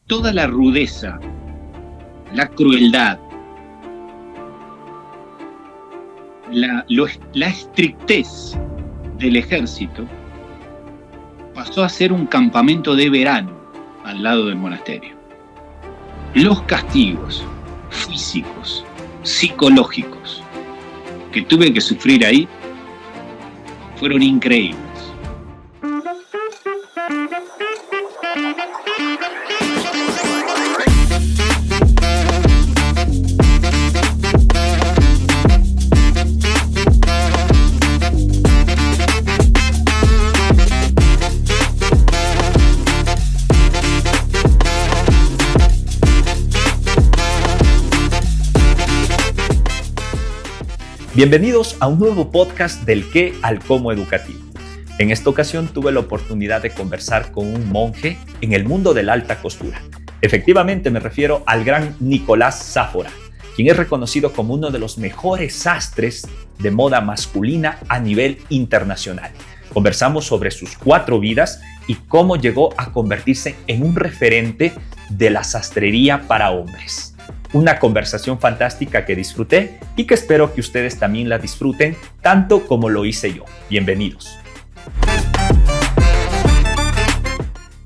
toda la rudeza, la crueldad, la estrictez del ejército pasó a ser un campamento de verano al lado del monasterio. Los castigos físicos, psicológicos que tuve que sufrir ahí fueron increíbles. Bienvenidos a un nuevo podcast del qué al cómo educativo. En esta ocasión tuve la oportunidad de conversar con un monje en el mundo de la alta costura. Efectivamente me refiero al gran Nicolás Sáfora, quien es reconocido como uno de los mejores sastres de moda masculina a nivel internacional. Conversamos sobre sus 4 vidas y cómo llegó a convertirse en un referente de la sastrería para hombres. Una conversación fantástica que disfruté y que espero que ustedes también la disfruten tanto como lo hice yo. Bienvenidos.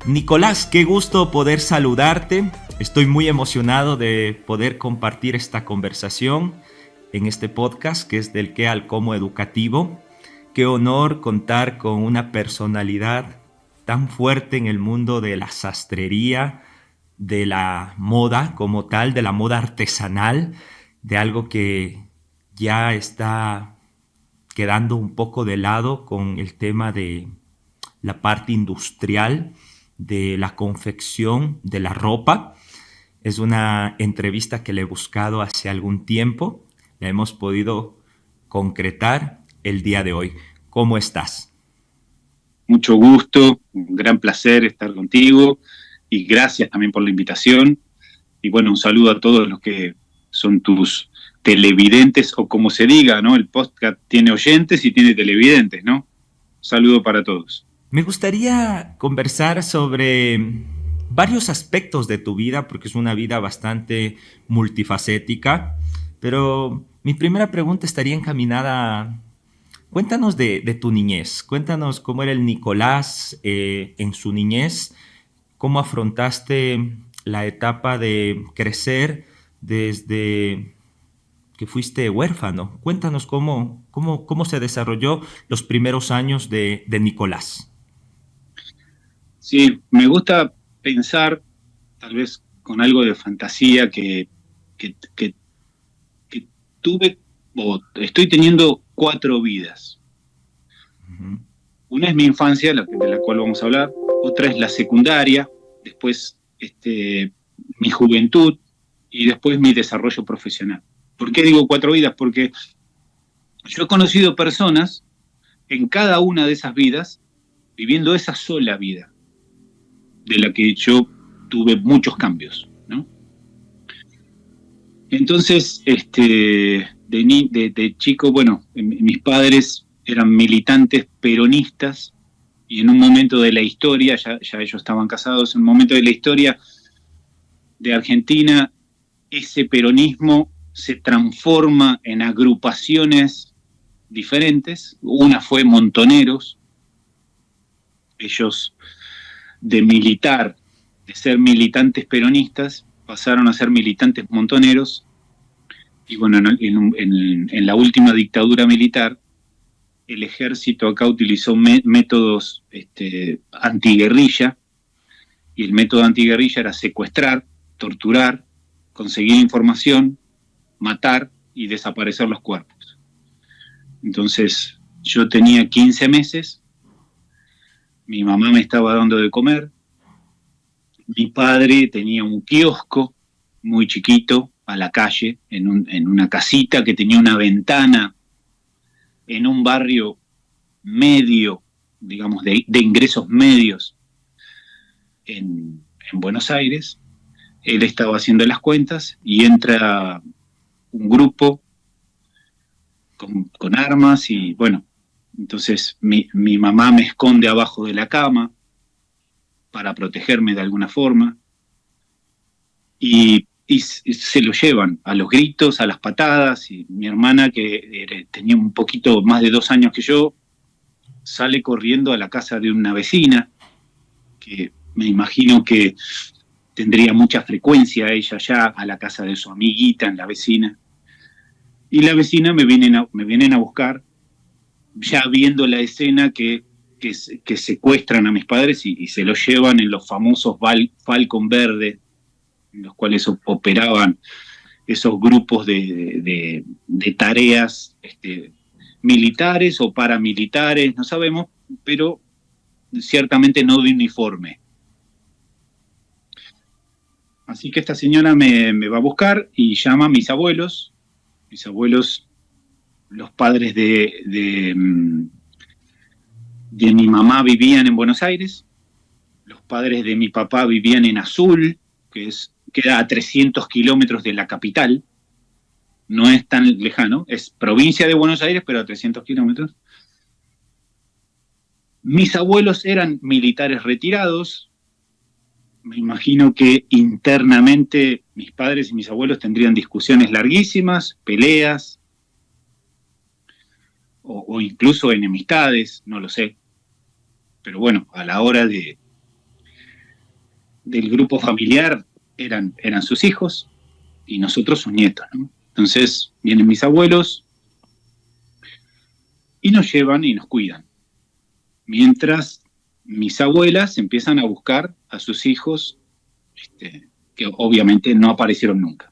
Nicolás, qué gusto poder saludarte. Estoy muy emocionado de poder compartir esta conversación en este podcast que es del qué al cómo educativo. Qué honor contar con una personalidad tan fuerte en el mundo de la sastrería, de la moda como tal, de la moda artesanal, de algo que ya está quedando un poco de lado con el tema de la parte industrial, de la confección de la ropa. Es una entrevista que le he buscado hace algún tiempo, la hemos podido concretar el día de hoy. ¿Cómo estás? Mucho gusto, un gran placer estar contigo. Y gracias también por la invitación. Y bueno, un saludo a todos los que son tus televidentes, o como se diga, ¿no? El podcast tiene oyentes y tiene televidentes, ¿no? Un saludo para todos. Me gustaría conversar sobre varios aspectos de tu vida, porque es una vida bastante multifacética. Pero mi primera pregunta estaría encaminada. Cuéntanos de tu niñez. Cuéntanos cómo era el Nicolás en su niñez. ¿Cómo afrontaste la etapa de crecer desde que fuiste huérfano? Cuéntanos cómo se desarrolló los primeros años de Nicolás. Sí, me gusta pensar, tal vez con algo de fantasía, que tuve, o estoy teniendo 4 vidas. Uh-huh. Una es mi infancia, de la cual vamos a hablar. Otra es la secundaria, después mi juventud y después mi desarrollo profesional. ¿Por qué digo 4 vidas? Porque yo he conocido personas en cada una de esas vidas viviendo esa sola vida, de la que yo tuve muchos cambios, ¿no? Entonces, de chico, bueno, mis padres eran militantes peronistas. Y en un momento de la historia, ya ellos estaban casados, en un momento de la historia de Argentina, ese peronismo se transforma en agrupaciones diferentes. Una fue Montoneros. Ellos de ser militantes peronistas, pasaron a ser militantes montoneros. Y bueno, en la última dictadura militar, el ejército acá utilizó métodos antiguerrilla, y el método antiguerrilla era secuestrar, torturar, conseguir información, matar y desaparecer los cuerpos. Entonces, yo tenía 15 meses, mi mamá me estaba dando de comer, mi padre tenía un kiosco muy chiquito a la calle, en una casita que tenía una ventana, en un barrio medio, digamos, de ingresos medios en Buenos Aires. Él estaba haciendo las cuentas y entra un grupo con armas y bueno, entonces mi mamá me esconde abajo de la cama para protegerme de alguna forma. y se lo llevan a los gritos, a las patadas, y mi hermana, que tenía un poquito más de 2 años que yo, sale corriendo a la casa de una vecina, que me imagino que tendría mucha frecuencia ella ya, a la casa de su amiguita en la vecina. Y la vecina me vienen a buscar, ya viendo la escena que secuestran a mis padres y se los llevan en los famosos Falcon Verde, en los cuales operaban esos grupos de tareas militares o paramilitares, no sabemos, pero ciertamente no de uniforme. Así que esta señora me va a buscar y llama a mis abuelos, los padres de mi mamá vivían en Buenos Aires, los padres de mi papá vivían en Azul, queda a 300 kilómetros de la capital, no es tan lejano, es provincia de Buenos Aires, pero a 300 kilómetros. Mis abuelos eran militares retirados. Me imagino que internamente mis padres y mis abuelos tendrían discusiones larguísimas, peleas, o incluso enemistades, no lo sé. Pero bueno, a la hora del grupo familiar eran sus hijos y nosotros sus nietos, ¿no? Entonces vienen mis abuelos y nos llevan y nos cuidan. Mientras mis abuelas empiezan a buscar a sus hijos, que obviamente no aparecieron nunca.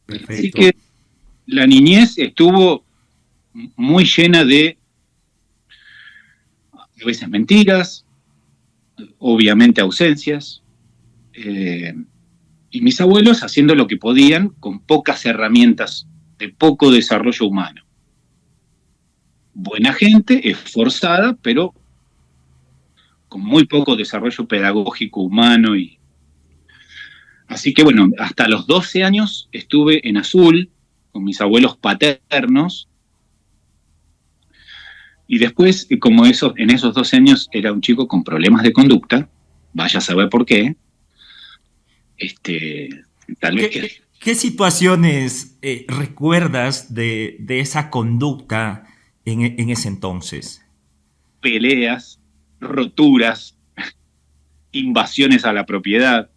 Perfecto. Así que la niñez estuvo muy llena de, a veces, mentiras, obviamente ausencias, y mis abuelos haciendo lo que podían con pocas herramientas, de poco desarrollo humano. Buena gente, esforzada, pero con muy poco desarrollo pedagógico humano. Así que bueno, hasta los 12 años estuve en Azul con mis abuelos paternos, y después, como en esos 12 años era un chico con problemas de conducta, vaya a saber por qué, tal vez ¿Qué situaciones recuerdas de esa conducta en ese entonces? Peleas, roturas, invasiones a la propiedad.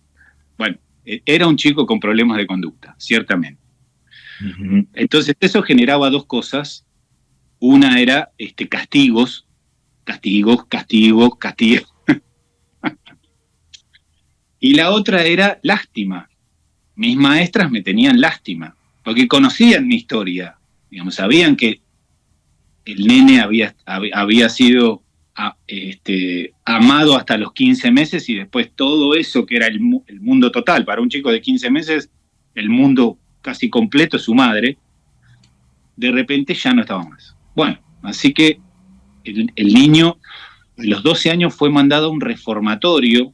Bueno, era un chico con problemas de conducta, ciertamente. Uh-huh. Entonces eso generaba dos cosas. Una era castigos. Y la otra era lástima. Mis maestras me tenían lástima, porque conocían mi historia. Digamos, sabían que el nene había sido amado hasta los 15 meses, y después todo eso que era el mundo total. Para un chico de 15 meses, el mundo casi completo es su madre. De repente ya no estaba más. Bueno, así que el niño a los 12 años fue mandado a un reformatorio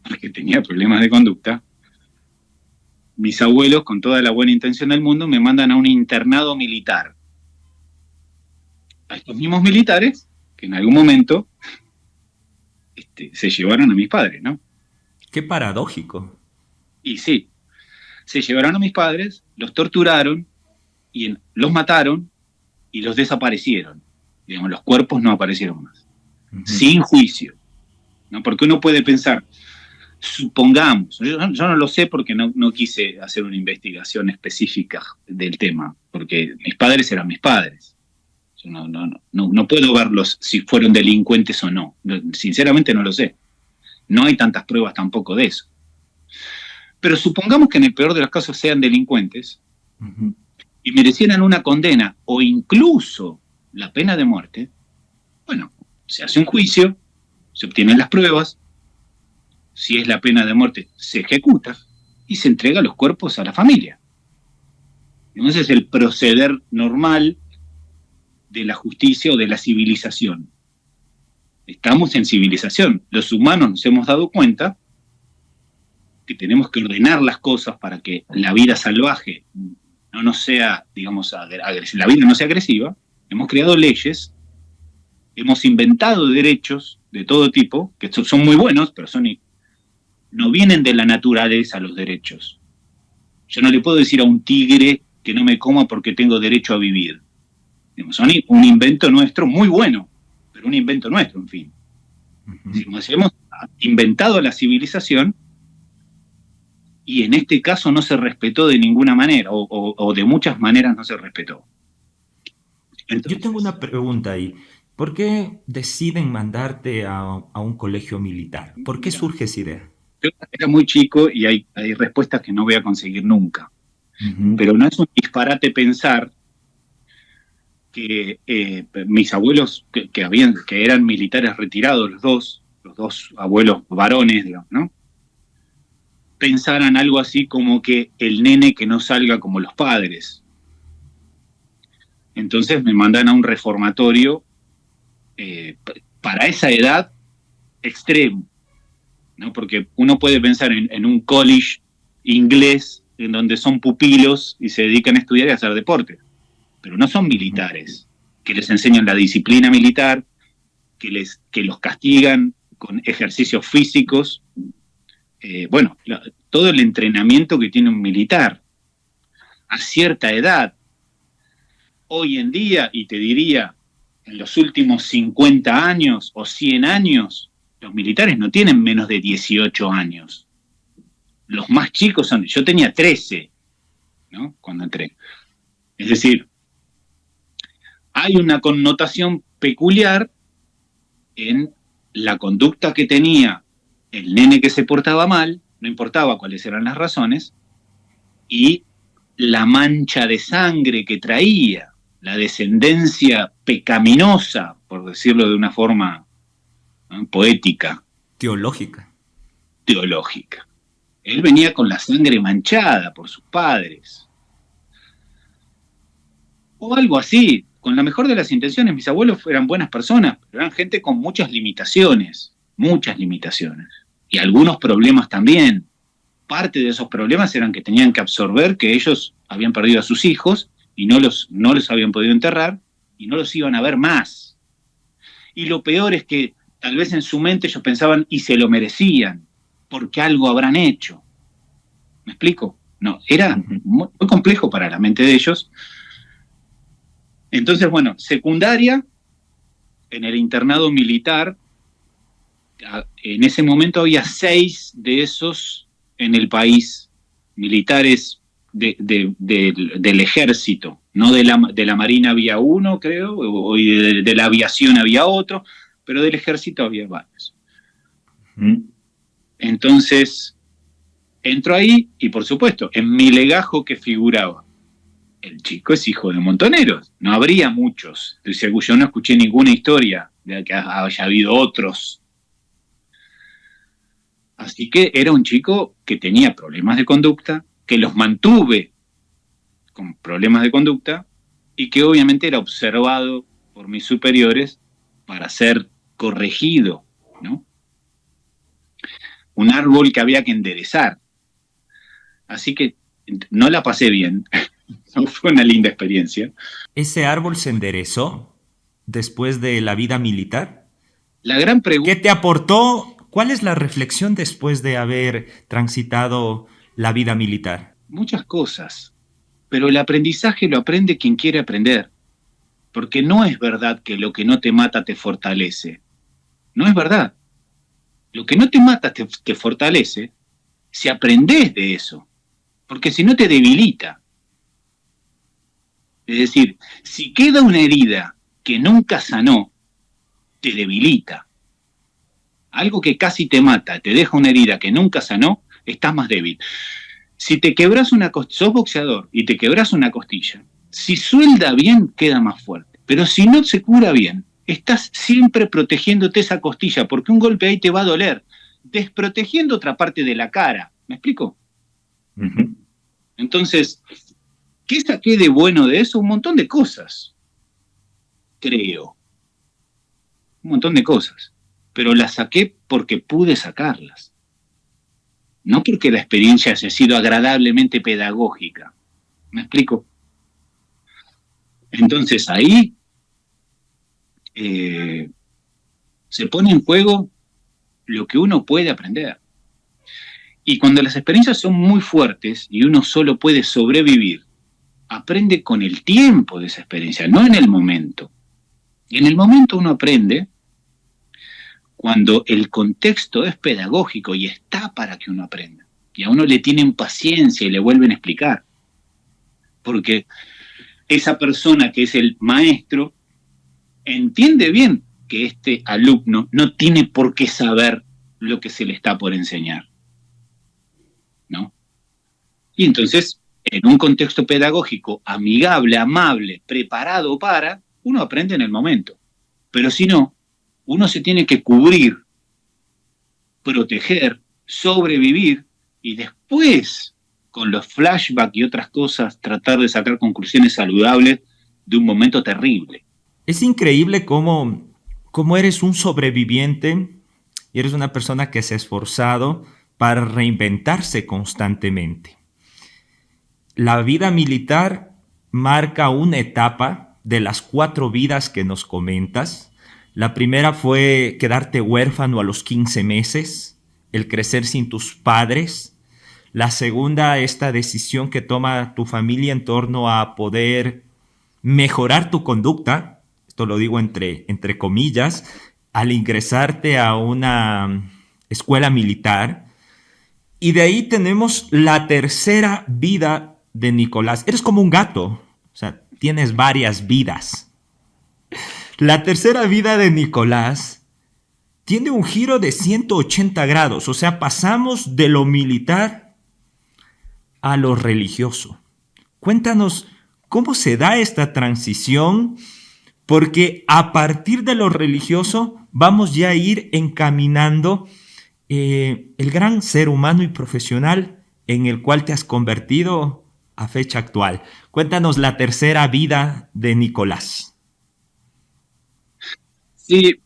porque tenía problemas de conducta. Mis abuelos, con toda la buena intención del mundo, me mandan a un internado militar. A estos mismos militares que en algún momento se llevaron a mis padres, ¿no? Qué paradójico. Y sí, se llevaron a mis padres, los torturaron, y los mataron y los desaparecieron. Digamos, los cuerpos no aparecieron más. Uh-huh. Sin juicio, ¿no? Porque uno puede pensar, supongamos, yo no lo sé porque no quise hacer una investigación específica del tema, porque mis padres eran mis padres. Yo no puedo verlos si fueron delincuentes o no. Sinceramente no lo sé. No hay tantas pruebas tampoco de eso. Pero supongamos que en el peor de los casos sean delincuentes, uh-huh, y merecieran una condena o incluso la pena de muerte. Bueno, se hace un juicio, se obtienen las pruebas, si es la pena de muerte se ejecuta y se entrega los cuerpos a la familia. Entonces es el proceder normal de la justicia o de la civilización. Estamos en civilización. Los humanos nos hemos dado cuenta que tenemos que ordenar las cosas para que la vida salvaje no sea, digamos, la vida no sea agresiva. Hemos creado leyes, hemos inventado derechos de todo tipo, que son muy buenos, pero son no vienen de la naturaleza los derechos. Yo no le puedo decir a un tigre que no me coma porque tengo derecho a vivir. Son un invento nuestro muy bueno, pero un invento nuestro, en fin. Uh-huh. Si hemos inventado la civilización y en este caso no se respetó de ninguna manera, o de muchas maneras no se respetó. Entonces, yo tengo una pregunta ahí. ¿Por qué deciden mandarte a un colegio militar? ¿Por qué surge esa idea? Yo era muy chico y hay respuestas que no voy a conseguir nunca. Uh-huh. Pero no es un disparate pensar que mis abuelos, que eran militares retirados, los dos abuelos varones, digamos, ¿no? Pensaran algo así como que el nene que no salga como los padres. Entonces me mandan a un reformatorio para esa edad extremo, ¿no? Porque uno puede pensar en un college inglés en donde son pupilos y se dedican a estudiar y a hacer deporte, pero no son militares, que les enseñan la disciplina militar, que los castigan con ejercicios físicos, todo el entrenamiento que tiene un militar a cierta edad. Hoy en día, y te diría, en los últimos 50 años o 100 años, los militares no tienen menos de 18 años. Los más chicos son... Yo tenía 13, ¿no? Cuando entré. Es decir, hay una connotación peculiar en la conducta que tenía el nene que se portaba mal, no importaba cuáles eran las razones, y la mancha de sangre que traía, la descendencia pecaminosa, por decirlo de una forma, ¿no?, poética. Teológica. Él venía con la sangre manchada por sus padres. O algo así. Con la mejor de las intenciones, mis abuelos eran buenas personas, pero eran gente con muchas limitaciones. Y algunos problemas también. Parte de esos problemas eran que tenían que absorber que ellos habían perdido a sus hijos y no los habían podido enterrar y no los iban a ver más. Y lo peor es que tal vez en su mente ellos pensaban y se lo merecían, porque algo habrán hecho. ¿Me explico? No, era muy, muy complejo para la mente de ellos. Entonces, secundaria, en el internado militar, en ese momento había 6 de esos en el país, militares del ejército, no de la marina había uno, creo, y de la aviación había otro, pero del ejército había varios. Entonces, entro ahí y, por supuesto, en mi legajo que figuraba, el chico es hijo de montoneros, no habría muchos, yo no escuché ninguna historia de que haya habido otros. Así que era un chico que tenía problemas de conducta, que los mantuve con problemas de conducta y que obviamente era observado por mis superiores para ser corregido, ¿no? Un árbol que había que enderezar. Así que no la pasé bien. No fue una linda experiencia. ¿Ese árbol se enderezó después de la vida militar? La gran pregunta... ¿Qué te aportó? ¿Cuál es la reflexión después de haber transitado la vida militar? Muchas cosas, pero el aprendizaje lo aprende quien quiere aprender, porque no es verdad que lo que no te mata te fortalece. No es verdad. Lo que no te mata te fortalece si aprendes de eso, porque si no te debilita. Es decir, si queda una herida que nunca sanó, te debilita. Algo que casi te mata, te deja una herida que nunca sanó, estás más débil. Si te quebras sos boxeador y te quebras una costilla, si suelda bien, queda más fuerte. Pero si no se cura bien, estás siempre protegiéndote esa costilla, porque un golpe ahí te va a doler, desprotegiendo otra parte de la cara. ¿Me explico? Uh-huh. Entonces, ¿qué saqué de bueno de eso? Un montón de cosas, creo. Un montón de cosas. Pero las saqué porque pude sacarlas. No porque la experiencia haya sido agradablemente pedagógica. ¿Me explico? Entonces ahí se pone en juego lo que uno puede aprender. Y cuando las experiencias son muy fuertes y uno solo puede sobrevivir, aprende con el tiempo de esa experiencia, no en el momento. Y en el momento uno aprende cuando el contexto es pedagógico y está para que uno aprenda. Y a uno le tienen paciencia y le vuelven a explicar. Porque esa persona que es el maestro entiende bien que este alumno no tiene por qué saber lo que se le está por enseñar, ¿no? Y entonces, en un contexto pedagógico amigable, amable, preparado para, uno aprende en el momento. Pero si no, uno se tiene que cubrir, proteger, sobrevivir y después, con los flashbacks y otras cosas, tratar de sacar conclusiones saludables de un momento terrible. Es increíble cómo eres un sobreviviente y eres una persona que se ha esforzado para reinventarse constantemente. La vida militar marca una etapa de las 4 vidas que nos comentas. La primera fue quedarte huérfano a los 15 meses, el crecer sin tus padres. La segunda, esta decisión que toma tu familia en torno a poder mejorar tu conducta, esto lo digo entre comillas, al ingresarte a una escuela militar. Y de ahí tenemos la tercera vida de Nicolás. Eres como un gato, o sea, tienes varias vidas. La tercera vida de Nicolás tiene un giro de 180 grados, o sea, pasamos de lo militar a lo religioso. Cuéntanos cómo se da esta transición, porque a partir de lo religioso vamos ya a ir encaminando el gran ser humano y profesional en el cual te has convertido a fecha actual. Cuéntanos la tercera vida de Nicolás. Sí,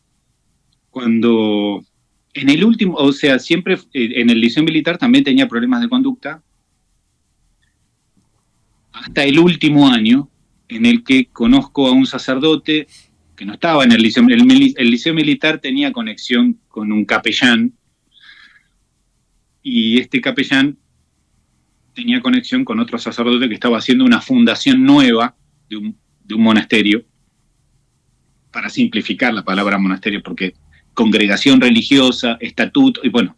cuando en el último, o sea, siempre en el liceo militar también tenía problemas de conducta, hasta el último año en el que conozco a un sacerdote que no estaba en el liceo. El liceo militar tenía conexión con un capellán y este capellán tenía conexión con otro sacerdote que estaba haciendo una fundación nueva de un monasterio, para simplificar la palabra monasterio, porque congregación religiosa, estatuto, y bueno,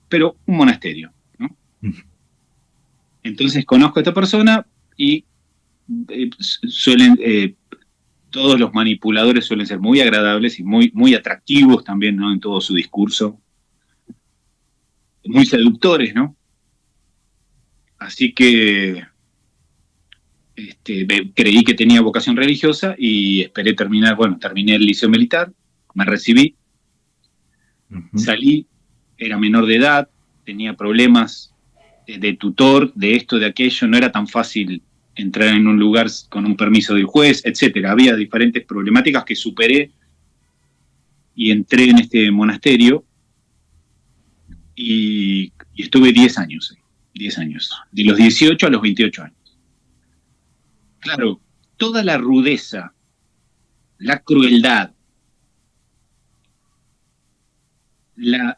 pero un monasterio, ¿no? Entonces conozco a esta persona y todos los manipuladores suelen ser muy agradables y muy, muy atractivos también, ¿no? En todo su discurso, muy seductores, ¿no? Así que creí que tenía vocación religiosa y esperé terminé el liceo militar, me recibí, salí, era menor de edad, tenía problemas de tutor, de esto, de aquello, no era tan fácil entrar en un lugar con un permiso del juez, etcétera. Había diferentes problemáticas que superé y entré en este monasterio y estuve 10 años, de los 18 a los 28 años. Claro, toda la rudeza, la crueldad, la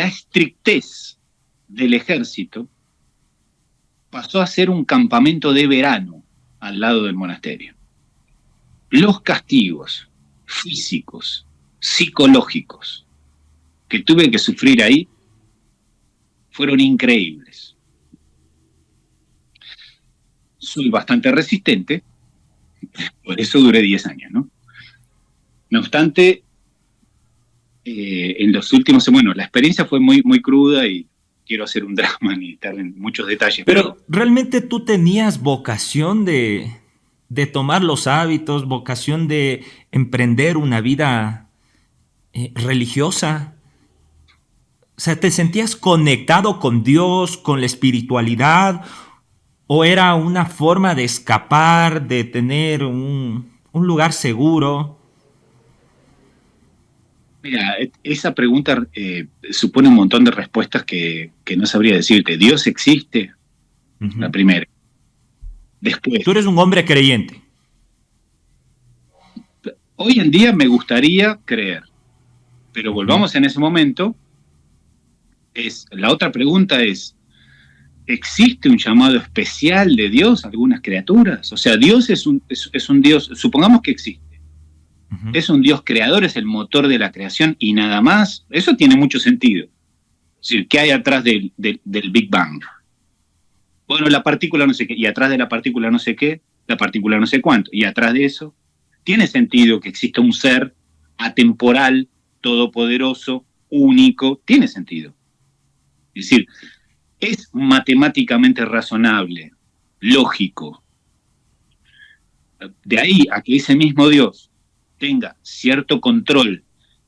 estrictez del ejército pasó a ser un campamento de verano al lado del monasterio. Los castigos físicos, psicológicos que tuve que sufrir ahí fueron increíbles. Soy bastante resistente, por eso duré 10 años, ¿no? No obstante, en los últimos, bueno, la experiencia fue muy, muy cruda y quiero hacer un drama ni estar en muchos detalles. Pero ¿realmente tú tenías vocación de tomar los hábitos, vocación de emprender una vida religiosa? O sea, ¿te sentías conectado con Dios, con la espiritualidad? ¿O era una forma de escapar, de tener un lugar seguro? Mira, esa pregunta supone un montón de respuestas que no sabría decirte. ¿Dios existe? La primera. Después. Tú eres un hombre creyente. Hoy en día me gustaría creer, pero volvamos en ese momento. La otra pregunta es, ¿existe un llamado especial de Dios a algunas criaturas? O sea, Dios es un Dios, supongamos que existe. Ujú. Es un Dios creador, es el motor de la creación y nada más. Eso tiene mucho sentido. Es decir, ¿qué hay atrás del Big Bang? Bueno, la partícula no sé qué, y atrás de la partícula no sé qué, la partícula no sé cuánto, y atrás de eso, tiene sentido que exista un ser atemporal, todopoderoso, único, tiene sentido. Es decir, es matemáticamente razonable, lógico. De ahí a que ese mismo Dios tenga cierto control,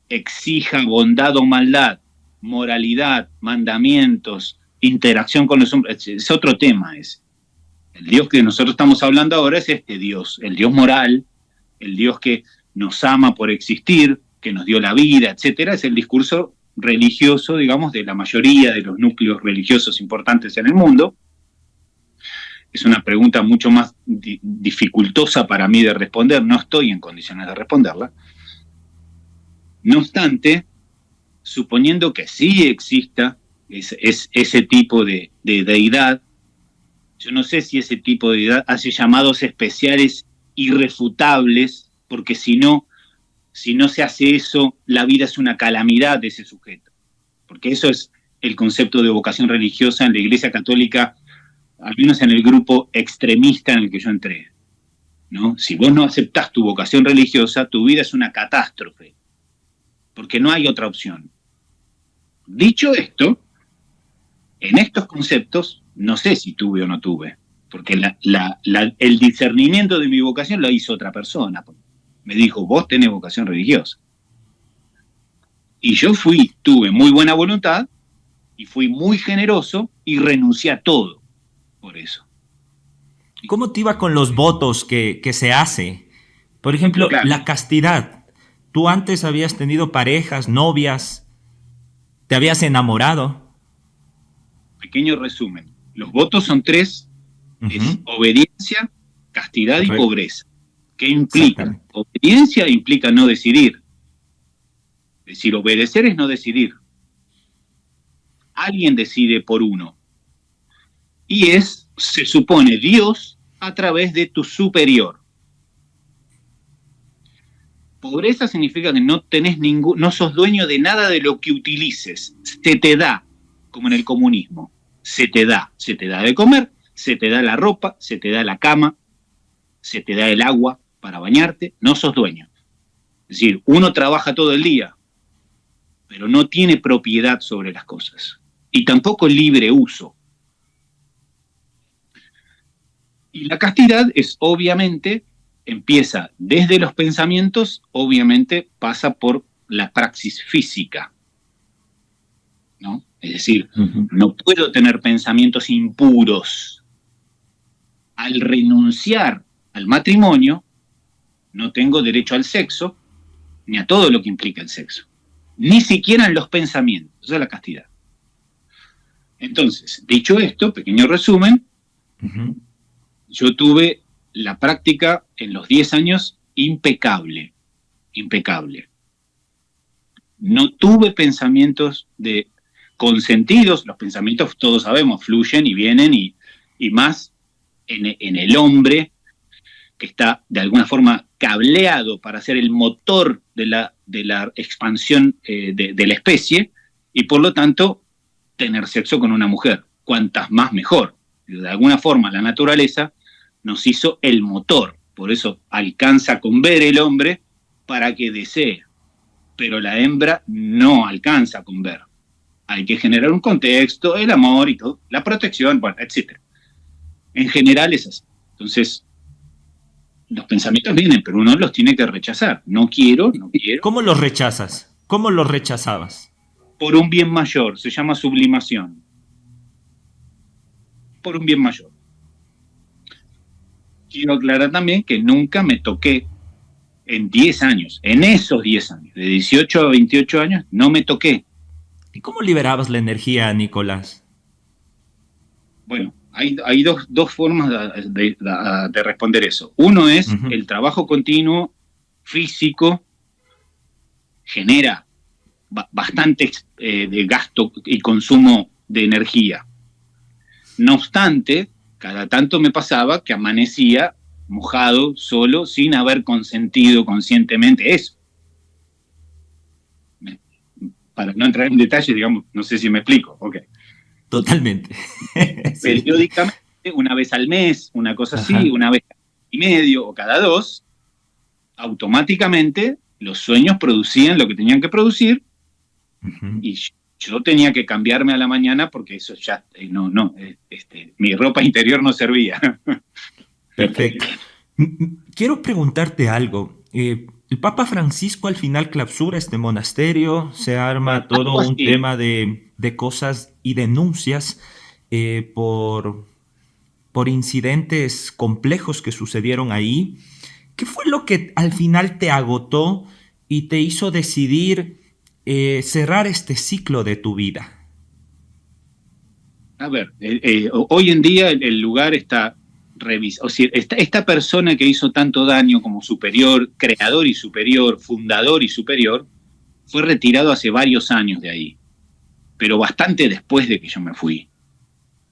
exija bondad o maldad, moralidad, mandamientos, interacción con los hombres, es otro tema ese. El Dios que nosotros estamos hablando ahora es este Dios, el Dios moral, el Dios que nos ama por existir, que nos dio la vida, etcétera, es el discurso religioso, digamos, de la mayoría de los núcleos religiosos importantes en el mundo. Es una pregunta mucho más dificultosa para mí de responder, no estoy en condiciones de responderla. No obstante, suponiendo que sí exista ese tipo de deidad, yo no sé si ese tipo de deidad hace llamados especiales irrefutables, porque si no se hace eso, la vida es una calamidad de ese sujeto. Porque eso es el concepto de vocación religiosa en la Iglesia Católica, al menos en el grupo extremista en el que yo entré, ¿no? Si vos no aceptás tu vocación religiosa, tu vida es una catástrofe, porque no hay otra opción. Dicho esto, en estos conceptos, no sé si tuve o no tuve, porque el discernimiento de mi vocación lo hizo otra persona. Me dijo, vos tenés vocación religiosa. Y yo tuve muy buena voluntad, y fui muy generoso, y renuncié a todo por eso. ¿Cómo te iba con los votos que se hace? Por ejemplo, Claro. la castidad. Tú antes habías tenido parejas, novias, te habías enamorado. Pequeño resumen. Los votos son tres: es Ujú. obediencia, castidad y Correcto. pobreza. ¿Qué implica? Exactamente. Obediencia implica no decidir. Es decir, obedecer es no decidir. Alguien decide por uno. Y se supone, Dios a través de tu superior. Pobreza significa que no sos dueño de nada de lo que utilices. Se te da, como en el comunismo. Se te da de comer, se te da la ropa, se te da la cama, se te da el agua para bañarte, no sos dueño. Es decir, uno trabaja todo el día, pero no tiene propiedad sobre las cosas. Y tampoco libre uso. Y la castidad es, obviamente, empieza desde los pensamientos, obviamente pasa por la praxis física, ¿no? Es decir, no puedo tener pensamientos impuros. Al renunciar al matrimonio, no tengo derecho al sexo, ni a todo lo que implica el sexo. Ni siquiera en los pensamientos. Esa es la castidad. Entonces, dicho esto, pequeño resumen, yo tuve la práctica en los 10 años impecable. No tuve pensamientos consentidos. Los pensamientos, todos sabemos, fluyen y vienen, y más en el hombre, que está de alguna forma cableado para ser el motor de la expansión de la especie, y por lo tanto tener sexo con una mujer. Cuantas más mejor. De alguna forma la naturaleza nos hizo el motor, por eso alcanza con ver el hombre para que desee, pero la hembra no alcanza con ver. Hay que generar un contexto, el amor y todo, la protección, bueno, etc. En general es así. Entonces, los pensamientos vienen, pero uno los tiene que rechazar. No quiero. ¿Cómo los rechazas? ¿Cómo los rechazabas? Por un bien mayor, se llama sublimación. Por un bien mayor. Quiero aclarar también que nunca me toqué en 10 años, en esos 10 años, de 18 a 28 años, no me toqué. ¿Y cómo liberabas la energía, Nicolás? Bueno, hay dos formas de responder eso. Uno es el trabajo continuo, físico, genera bastante de gasto y consumo de energía. No obstante, cada tanto me pasaba que amanecía mojado, solo, sin haber consentido conscientemente eso. Para no entrar en detalle, digamos, no sé si me explico. Okay. Totalmente. Sí. Periódicamente, una vez al mes, una cosa así, Ajá. una vez y medio o cada 2, automáticamente los sueños producían lo que tenían que producir. Uh-huh. Y yo tenía que cambiarme a la mañana porque eso ya, mi ropa interior no servía. Perfecto. Quiero preguntarte algo. El Papa Francisco al final clausura este monasterio, se arma todo un tema de cosas y denuncias por incidentes complejos que sucedieron ahí. ¿Qué fue lo que al final te agotó y te hizo decidir cerrar este ciclo de tu vida? A ver, hoy en día el lugar está revisado. O sea, esta persona que hizo tanto daño como superior, creador y superior, fundador y superior, fue retirado hace varios años de ahí, pero bastante después de que yo me fui.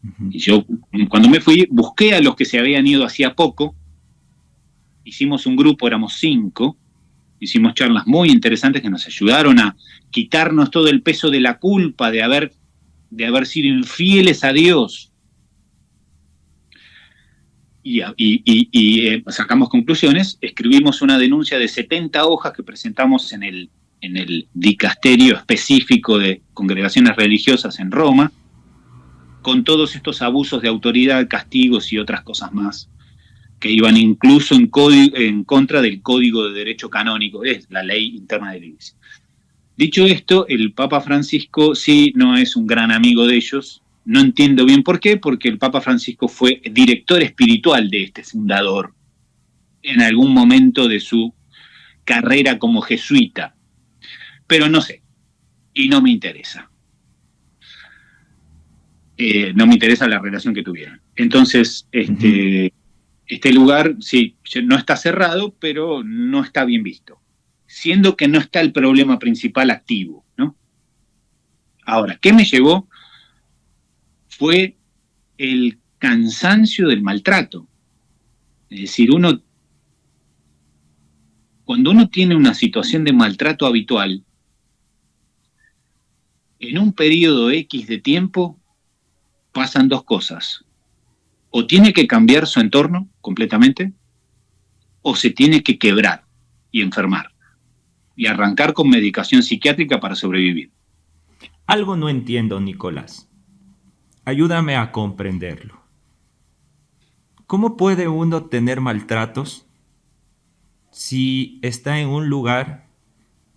Uh-huh. Y yo, cuando me fui, busqué a los que se habían ido hacía poco, hicimos un grupo, éramos 5, hicimos charlas muy interesantes que nos ayudaron a quitarnos todo el peso de la culpa de haber sido infieles a Dios. Y sacamos conclusiones, escribimos una denuncia de 70 hojas que presentamos en el dicasterio específico de congregaciones religiosas en Roma, con todos estos abusos de autoridad, castigos y otras cosas más, que iban incluso en contra del Código de Derecho Canónico, es la ley interna de la Iglesia. Dicho esto, el Papa Francisco sí no es un gran amigo de ellos. No entiendo bien por qué, porque el Papa Francisco fue director espiritual de este fundador en algún momento de su carrera como jesuita. Pero no sé, y no me interesa. No me interesa la relación que tuvieron. Entonces, este lugar, sí, no está cerrado, pero no está bien visto. Siendo que no está el problema principal activo, ¿no? Ahora, ¿qué me llevó? Fue el cansancio del maltrato. Es decir, cuando uno tiene una situación de maltrato habitual, en un periodo X de tiempo pasan 2 cosas. O tiene que cambiar su entorno completamente, o se tiene que quebrar y enfermar, y arrancar con medicación psiquiátrica para sobrevivir. Algo no entiendo, Nicolás. Ayúdame a comprenderlo. ¿Cómo puede uno tener maltratos si está en un lugar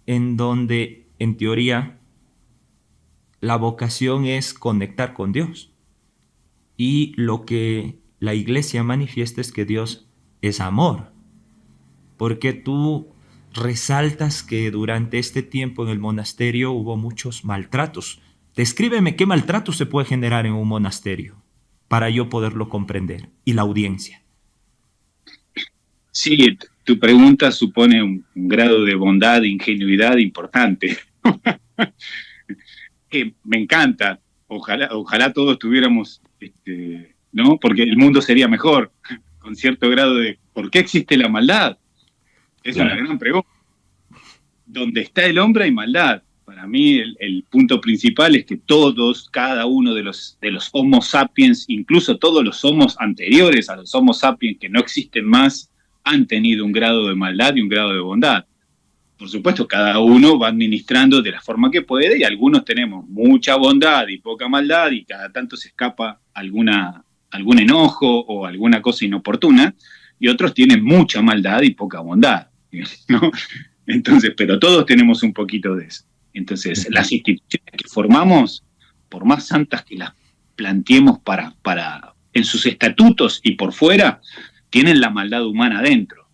en donde, en teoría, la vocación es conectar con Dios? Y lo que la iglesia manifiesta es que Dios es amor. Porque tú resaltas que durante este tiempo en el monasterio hubo muchos maltratos. Descríbeme qué maltrato se puede generar en un monasterio para yo poderlo comprender, y la audiencia. Sí, tu pregunta supone un grado de bondad e ingenuidad importante. Que me encanta. Ojalá todos tuviéramos, ¿no? Porque el mundo sería mejor, con cierto grado de... ¿Por qué existe la maldad? Es una gran pregunta. Donde está el hombre hay maldad. Para mí el punto principal es que todos, cada uno de los Homo sapiens, incluso todos los homos anteriores a los Homo sapiens que no existen más, han tenido un grado de maldad y un grado de bondad. Por supuesto, cada uno va administrando de la forma que puede, y algunos tenemos mucha bondad y poca maldad, y cada tanto se escapa algún enojo o alguna cosa inoportuna, y otros tienen mucha maldad y poca bondad, ¿no? Entonces, pero todos tenemos un poquito de eso. Entonces, las instituciones que formamos, por más santas que las planteemos en sus estatutos y por fuera, tienen la maldad humana dentro,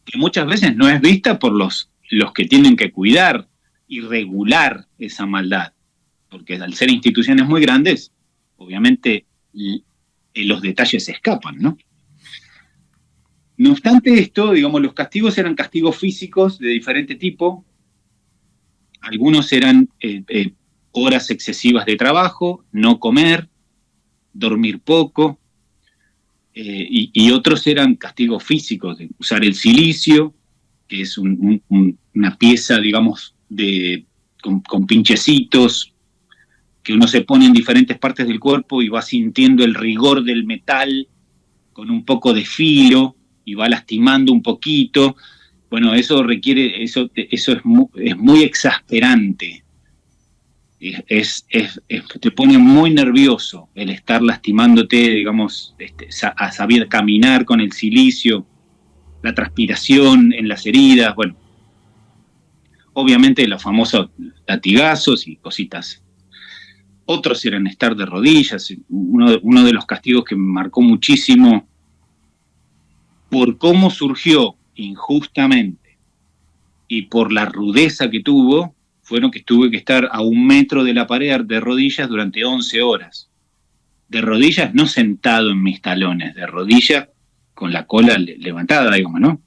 que muchas veces no es vista por los que tienen que cuidar y regular esa maldad, porque al ser instituciones muy grandes, obviamente los detalles se escapan, ¿no? No obstante esto, digamos, los castigos eran castigos físicos de diferente tipo, Algunos eran horas excesivas de trabajo, no comer, dormir poco, y otros eran castigos físicos, de usar el silicio, que es una pieza, digamos, con pinchecitos, que uno se pone en diferentes partes del cuerpo y va sintiendo el rigor del metal con un poco de filo y va lastimando un poquito. Bueno, eso requiere, eso es muy exasperante. Te pone muy nervioso el estar lastimándote, digamos, a saber caminar con el silicio, la transpiración en las heridas, bueno, obviamente los famosos latigazos y cositas. Otros eran estar de rodillas. Uno de los castigos que me marcó muchísimo por cómo surgió injustamente y por la rudeza que tuvo, fueron que tuve que estar a 1 metro de la pared de rodillas durante 11 horas. De rodillas no sentado en mis talones, de rodillas con la cola levantada, digamos, ¿no? O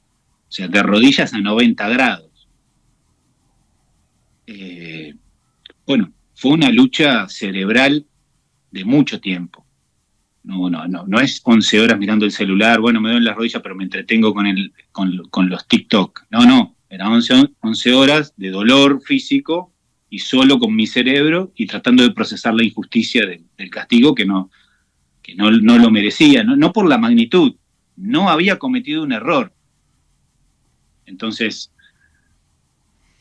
sea, de rodillas a 90 grados. Bueno, fue una lucha cerebral de mucho tiempo. No es 11 horas mirando el celular, bueno, me duelen las rodillas, pero me entretengo con los TikTok. No, eran 11 horas de dolor físico y solo con mi cerebro y tratando de procesar la injusticia del castigo que no lo merecía, no por la magnitud, no había cometido un error. Entonces,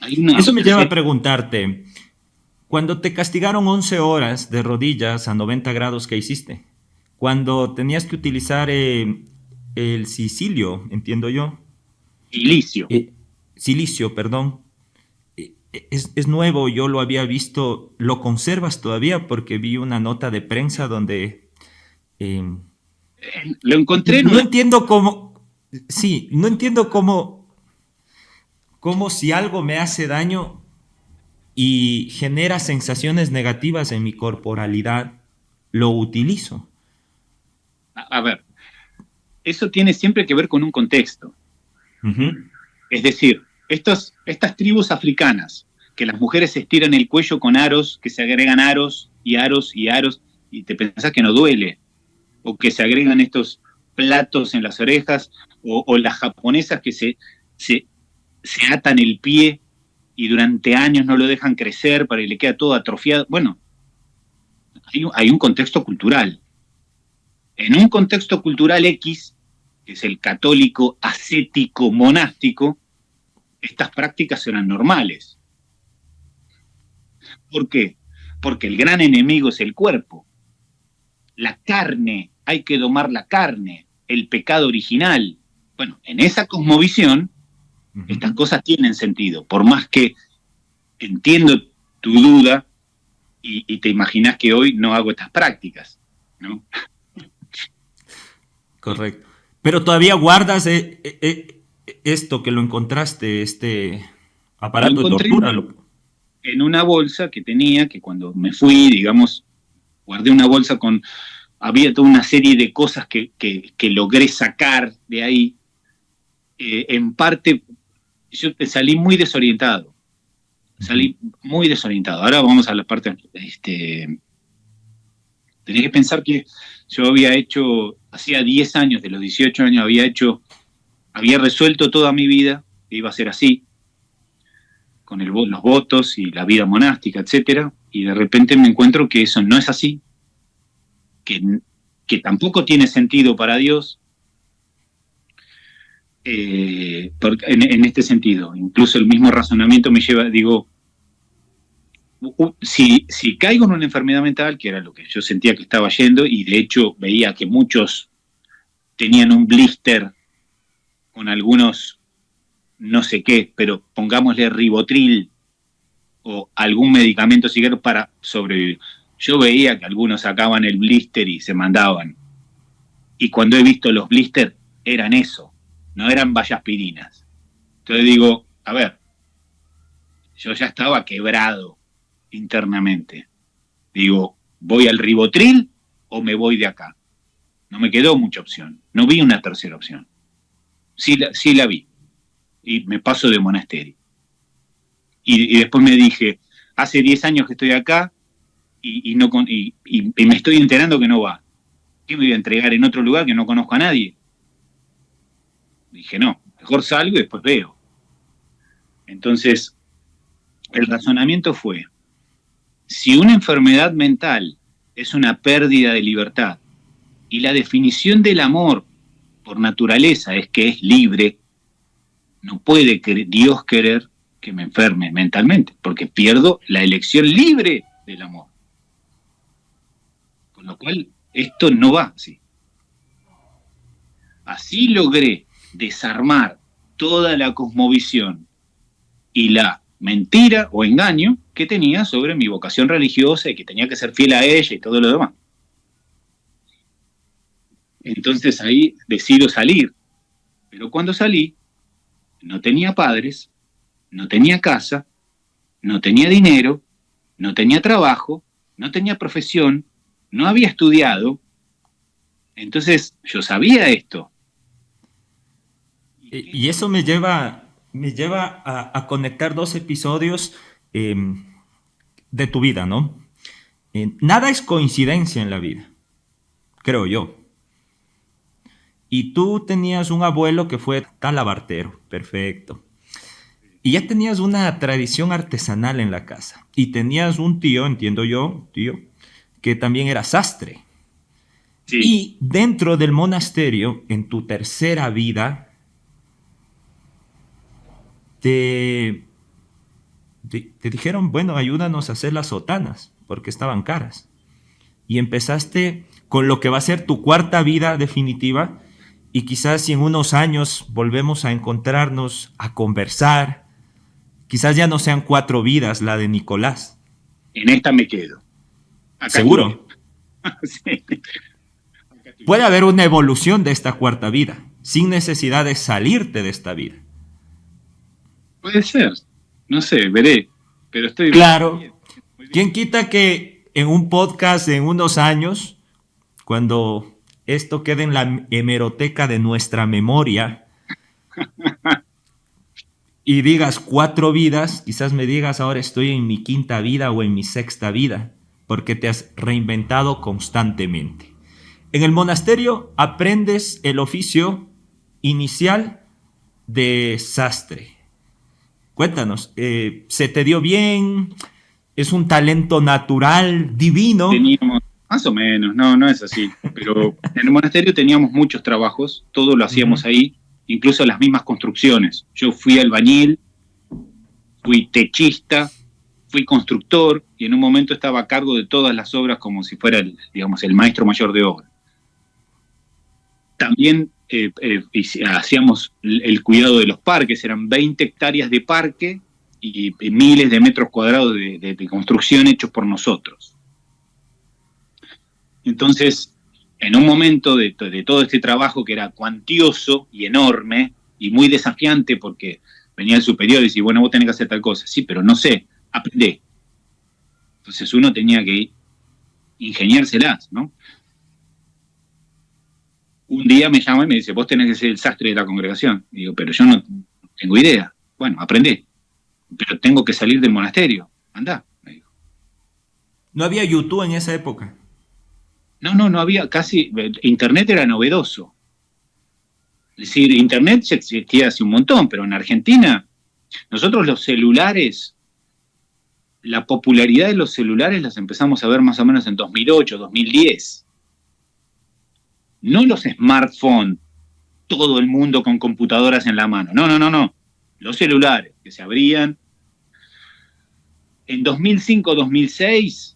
Eso me lleva a preguntarte, cuando te castigaron 11 horas de rodillas a 90 grados, ¿qué hiciste? Cuando tenías que utilizar el silicio, entiendo yo. Silicio. Silicio, perdón. Es nuevo, yo lo había visto. ¿Lo conservas todavía? Porque vi una nota de prensa donde... Lo encontré no entiendo cómo... Sí, no entiendo cómo si algo me hace daño y genera sensaciones negativas en mi corporalidad, lo utilizo. A ver, eso tiene siempre que ver con un contexto. Uh-huh. Es decir, estas tribus africanas, que las mujeres estiran el cuello con aros, que se agregan aros y aros y aros, y te pensás que no duele, o que se agregan estos platos en las orejas, o las japonesas que se atan el pie y durante años no lo dejan crecer para que le queda todo atrofiado. Bueno, hay un contexto cultural. En un contexto cultural X, que es el católico ascético monástico, estas prácticas eran normales. ¿Por qué? Porque el gran enemigo es el cuerpo. La carne, hay que domar la carne, el pecado original. Bueno, en esa cosmovisión, estas cosas tienen sentido, por más que entiendo tu duda y te imaginas que hoy no hago estas prácticas, ¿no? Correcto. Pero todavía guardas esto que lo encontraste, este aparato de tortura. En una bolsa que tenía, que cuando me fui, digamos, guardé una bolsa con... Había toda una serie de cosas que logré sacar de ahí. En parte, yo salí muy desorientado. Ahora vamos a la parte... Tenés que pensar que yo había hecho, hacía 10 años, de los 18 años, había resuelto toda mi vida, que iba a ser así, con los votos y la vida monástica, etcétera, y de repente me encuentro que eso no es así, que tampoco tiene sentido para Dios, en este sentido. Incluso el mismo razonamiento me lleva, digo, si caigo en una enfermedad mental, que era lo que yo sentía que estaba yendo, y de hecho veía que muchos tenían un blister con algunos no sé qué, pero pongámosle ribotril o algún medicamento psiquiátrico para sobrevivir. Yo veía que algunos sacaban el blister y se mandaban. Y cuando he visto los blisters, eran eso, no eran vallaspirinas. Entonces digo, a ver, yo ya estaba quebrado internamente. Digo, ¿voy al ribotril o me voy de acá? No me quedó mucha opción. No vi una tercera opción. Sí la vi. Y me paso de monasterio. Y después me dije, hace 10 años que estoy acá y me estoy enterando que no va. ¿Qué me voy a entregar en otro lugar que no conozco a nadie? Dije, no, mejor salgo y después veo. Entonces, el razonamiento fue, si una enfermedad mental es una pérdida de libertad y la definición del amor por naturaleza es que es libre, no puede Dios querer que me enferme mentalmente, porque pierdo la elección libre del amor. Con lo cual, esto no va así. Así logré desarmar toda la cosmovisión y la mentira o engaño que tenía sobre mi vocación religiosa y que tenía que ser fiel a ella y todo lo demás. Entonces ahí decido salir. Pero cuando salí, no tenía padres, no tenía casa, no tenía dinero, no tenía trabajo, no tenía profesión, no había estudiado. Entonces yo sabía esto. Y eso me lleva a conectar dos episodios de tu vida, ¿no? Nada es coincidencia en la vida, creo yo. Y tú tenías un abuelo que fue talabartero, perfecto. Y ya tenías una tradición artesanal en la casa. Y tenías un tío, entiendo yo, que también era sastre. Sí. Y dentro del monasterio, en tu tercera vida, te dijeron, bueno, ayúdanos a hacer las sotanas, porque estaban caras. Y empezaste con lo que va a ser tu cuarta vida definitiva, y quizás si en unos años volvemos a encontrarnos, a conversar, quizás ya no sean 4 vidas la de Nicolás. En esta me quedo. Acá ¿seguro? Sí. Puede haber una evolución de esta cuarta vida, sin necesidad de salirte de esta vida. Puede ser, no sé, veré, pero estoy... Claro, muy bien. ¿Quién quita que en un podcast en unos años, cuando esto quede en la hemeroteca de nuestra memoria y digas 4 vidas, quizás me digas ahora estoy en mi quinta vida o en mi sexta vida, porque te has reinventado constantemente. En el monasterio aprendes el oficio inicial de sastre. Cuéntanos, ¿se te dio bien? ¿Es un talento natural, divino? Teníamos, más o menos, no es así. Pero en el monasterio teníamos muchos trabajos, todo lo hacíamos ahí, incluso las mismas construcciones. Yo fui albañil, fui techista, fui constructor y en un momento estaba a cargo de todas las obras como si fuera, el maestro mayor de obra. También hacíamos el cuidado de los parques, eran 20 hectáreas de parque y miles de metros cuadrados de construcción hechos por nosotros. Entonces, en un momento de todo este trabajo que era cuantioso y enorme y muy desafiante porque venía el superior y decía, bueno, vos tenés que hacer tal cosa. Sí, pero no sé, aprendé. Entonces uno tenía que ingeniárselas, ¿no? Un día me llama y me dice, vos tenés que ser el sastre de la congregación. Y digo, pero yo no tengo idea. Bueno, aprendí. Pero tengo que salir del monasterio. Andá, me dijo. ¿No había YouTube en esa época? No había casi... Internet era novedoso. Es decir, Internet ya existía hace un montón, pero en Argentina, nosotros los celulares, la popularidad de los celulares las empezamos a ver más o menos en 2008, 2010. No los smartphones, todo el mundo con computadoras en la mano. No. Los celulares que se abrían. En 2005-2006,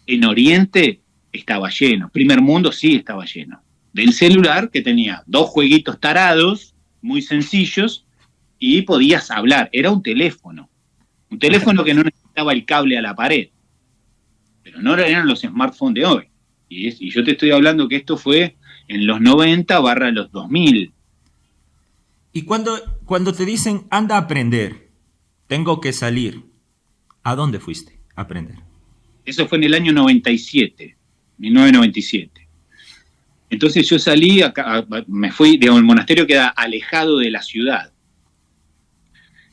en Oriente estaba lleno. Primer mundo sí estaba lleno. Del celular que tenía 2 jueguitos tarados, muy sencillos, y podías hablar. Era un teléfono. Un teléfono que no necesitaba el cable a la pared. Pero no eran los smartphones de hoy. Y yo te estoy hablando que esto fue en los 90/los 2000. Y cuando te dicen, anda a aprender, tengo que salir, ¿a dónde fuiste a aprender? Eso fue en el año 97, 1997. Entonces yo salí, me fui, el monasterio queda alejado de la ciudad.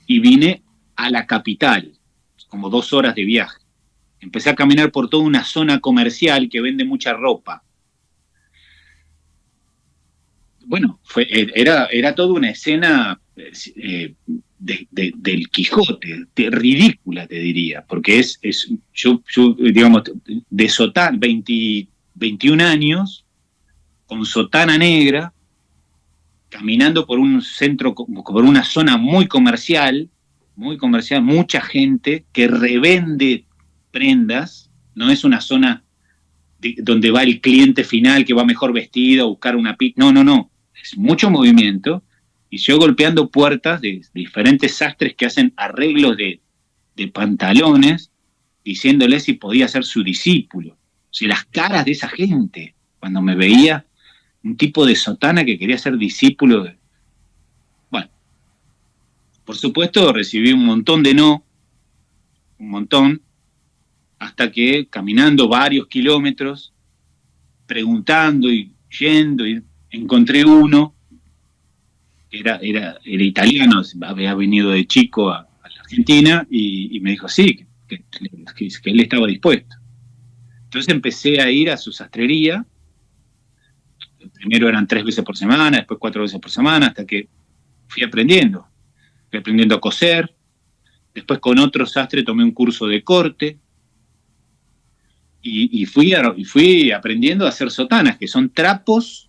Y vine a la capital, como 2 horas de viaje. Empecé a caminar por toda una zona comercial que vende mucha ropa. Bueno, era toda una escena del Quijote, ridícula te diría, porque yo digamos, de sotana, 21 años, con sotana negra, caminando por un centro, por una zona muy comercial, mucha gente que revende prendas, no es una zona donde va el cliente final que va mejor vestido a buscar una pizza, no, es mucho movimiento, y yo golpeando puertas de diferentes sastres que hacen arreglos de pantalones, diciéndole si podía ser su discípulo. O sea, las caras de esa gente, cuando me veía un tipo de sotana que quería ser discípulo de... Bueno, por supuesto recibí un montón de no, un montón, hasta que caminando varios kilómetros, preguntando y yendo, y encontré uno que era italiano, había venido de chico a la Argentina, y me dijo sí, que él estaba dispuesto. Entonces empecé a ir a su sastrería. Primero eran 3 veces por semana, después 4 veces por semana, hasta que fui aprendiendo. Fui aprendiendo a coser. Después con otro sastre tomé un curso de corte. Y fui aprendiendo a hacer sotanas, que son trapos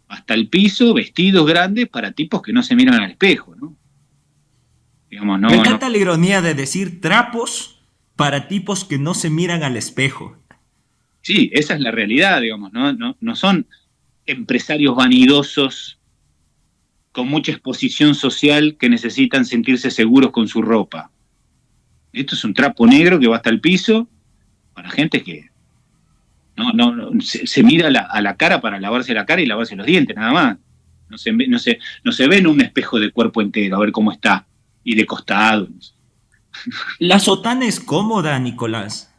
hasta el piso, vestidos grandes para tipos que no se miran al espejo, ¿no? Digamos, Me encanta la ironía de decir trapos para tipos que no se miran al espejo. Sí, esa es la realidad, digamos, no son empresarios vanidosos con mucha exposición social que necesitan sentirse seguros con su ropa. Esto es un trapo negro que va hasta el piso para gente que se mira a la cara para lavarse la cara y lavarse los dientes, nada más. No se ve en un espejo de cuerpo entero, a ver cómo está, y de costado. La sotana es cómoda, Nicolás.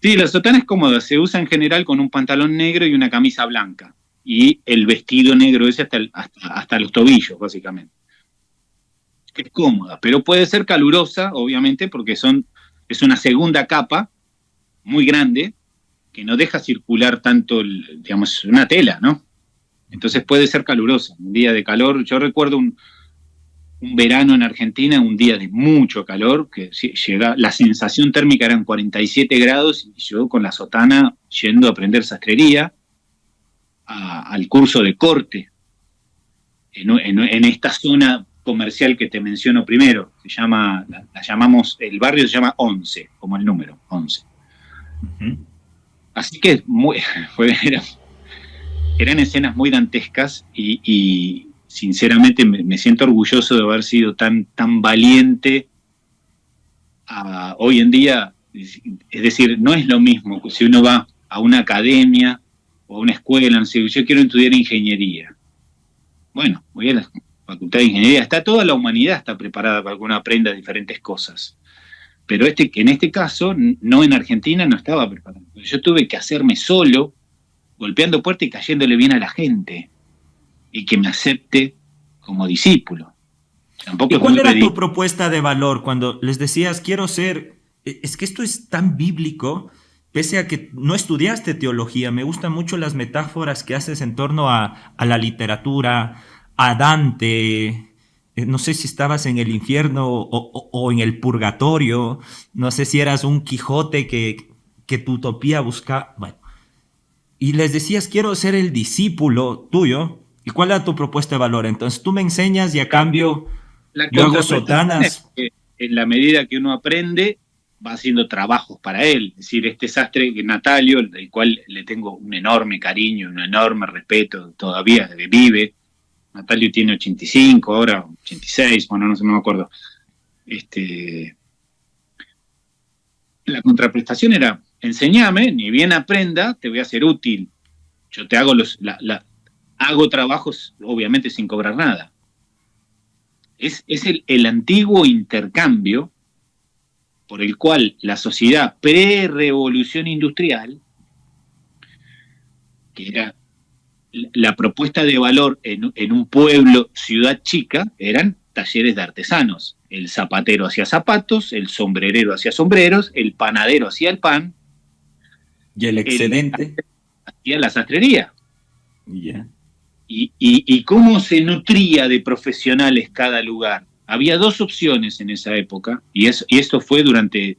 Sí, la sotana es cómoda, se usa en general con un pantalón negro y una camisa blanca, y el vestido negro ese hasta los tobillos, básicamente. Es cómoda, pero puede ser calurosa, obviamente, porque es una segunda capa muy grande que no deja circular tanto, digamos, una tela, ¿no? Entonces puede ser calurosa. Un día de calor, yo recuerdo un verano en Argentina, un día de mucho calor, que la sensación térmica eran 47 grados, y yo con la sotana yendo a aprender sastrería, al curso de corte, en esta zona comercial que te menciono primero, la llamamos, el barrio se llama 11, como el número, 11. Uh-huh. Así que eran escenas muy dantescas, y sinceramente me siento orgulloso de haber sido tan valiente. Hoy en día, es decir, no es lo mismo si uno va a una academia o a una escuela, no sé, yo quiero estudiar ingeniería. Bueno, voy a la facultad de ingeniería, toda la humanidad está preparada para que uno aprenda diferentes cosas. Pero en este caso, no, en Argentina no estaba preparado. Yo tuve que hacerme solo, golpeando puertas y cayéndole bien a la gente, y que me acepte como discípulo. Tampoco. ¿Y cuál era tu propuesta de valor cuando les decías, quiero ser... Es que esto es tan bíblico, pese a que no estudiaste teología. Me gustan mucho las metáforas que haces en torno a la literatura, a Dante. No sé si estabas en el infierno o en el purgatorio. No sé si eras un Quijote que tu utopía buscaba. Bueno. Y les decías, quiero ser el discípulo tuyo. ¿Y cuál era tu propuesta de valor? Entonces tú me enseñas y a cambio yo hago sotanas. En la medida que uno aprende, va haciendo trabajos para él. Es decir, este sastre Natalio, del cual le tengo un enorme cariño, un enorme respeto, todavía vive. Natalio tiene 85, ahora 86, bueno, no me acuerdo. La contraprestación era, enséñame, ni bien aprenda, te voy a ser útil. Yo te hago hago trabajos, obviamente, sin cobrar nada. Es el antiguo intercambio por el cual la sociedad pre-revolución industrial, que era la propuesta de valor en un pueblo, ciudad chica, eran talleres de artesanos. el zapatero hacía zapatos, el sombrerero hacía sombreros, el panadero hacía el pan, y el excedente hacía la sastrería. yeah. Y cómo se nutría de profesionales cada lugar. Había dos opciones en esa época, y esto fue durante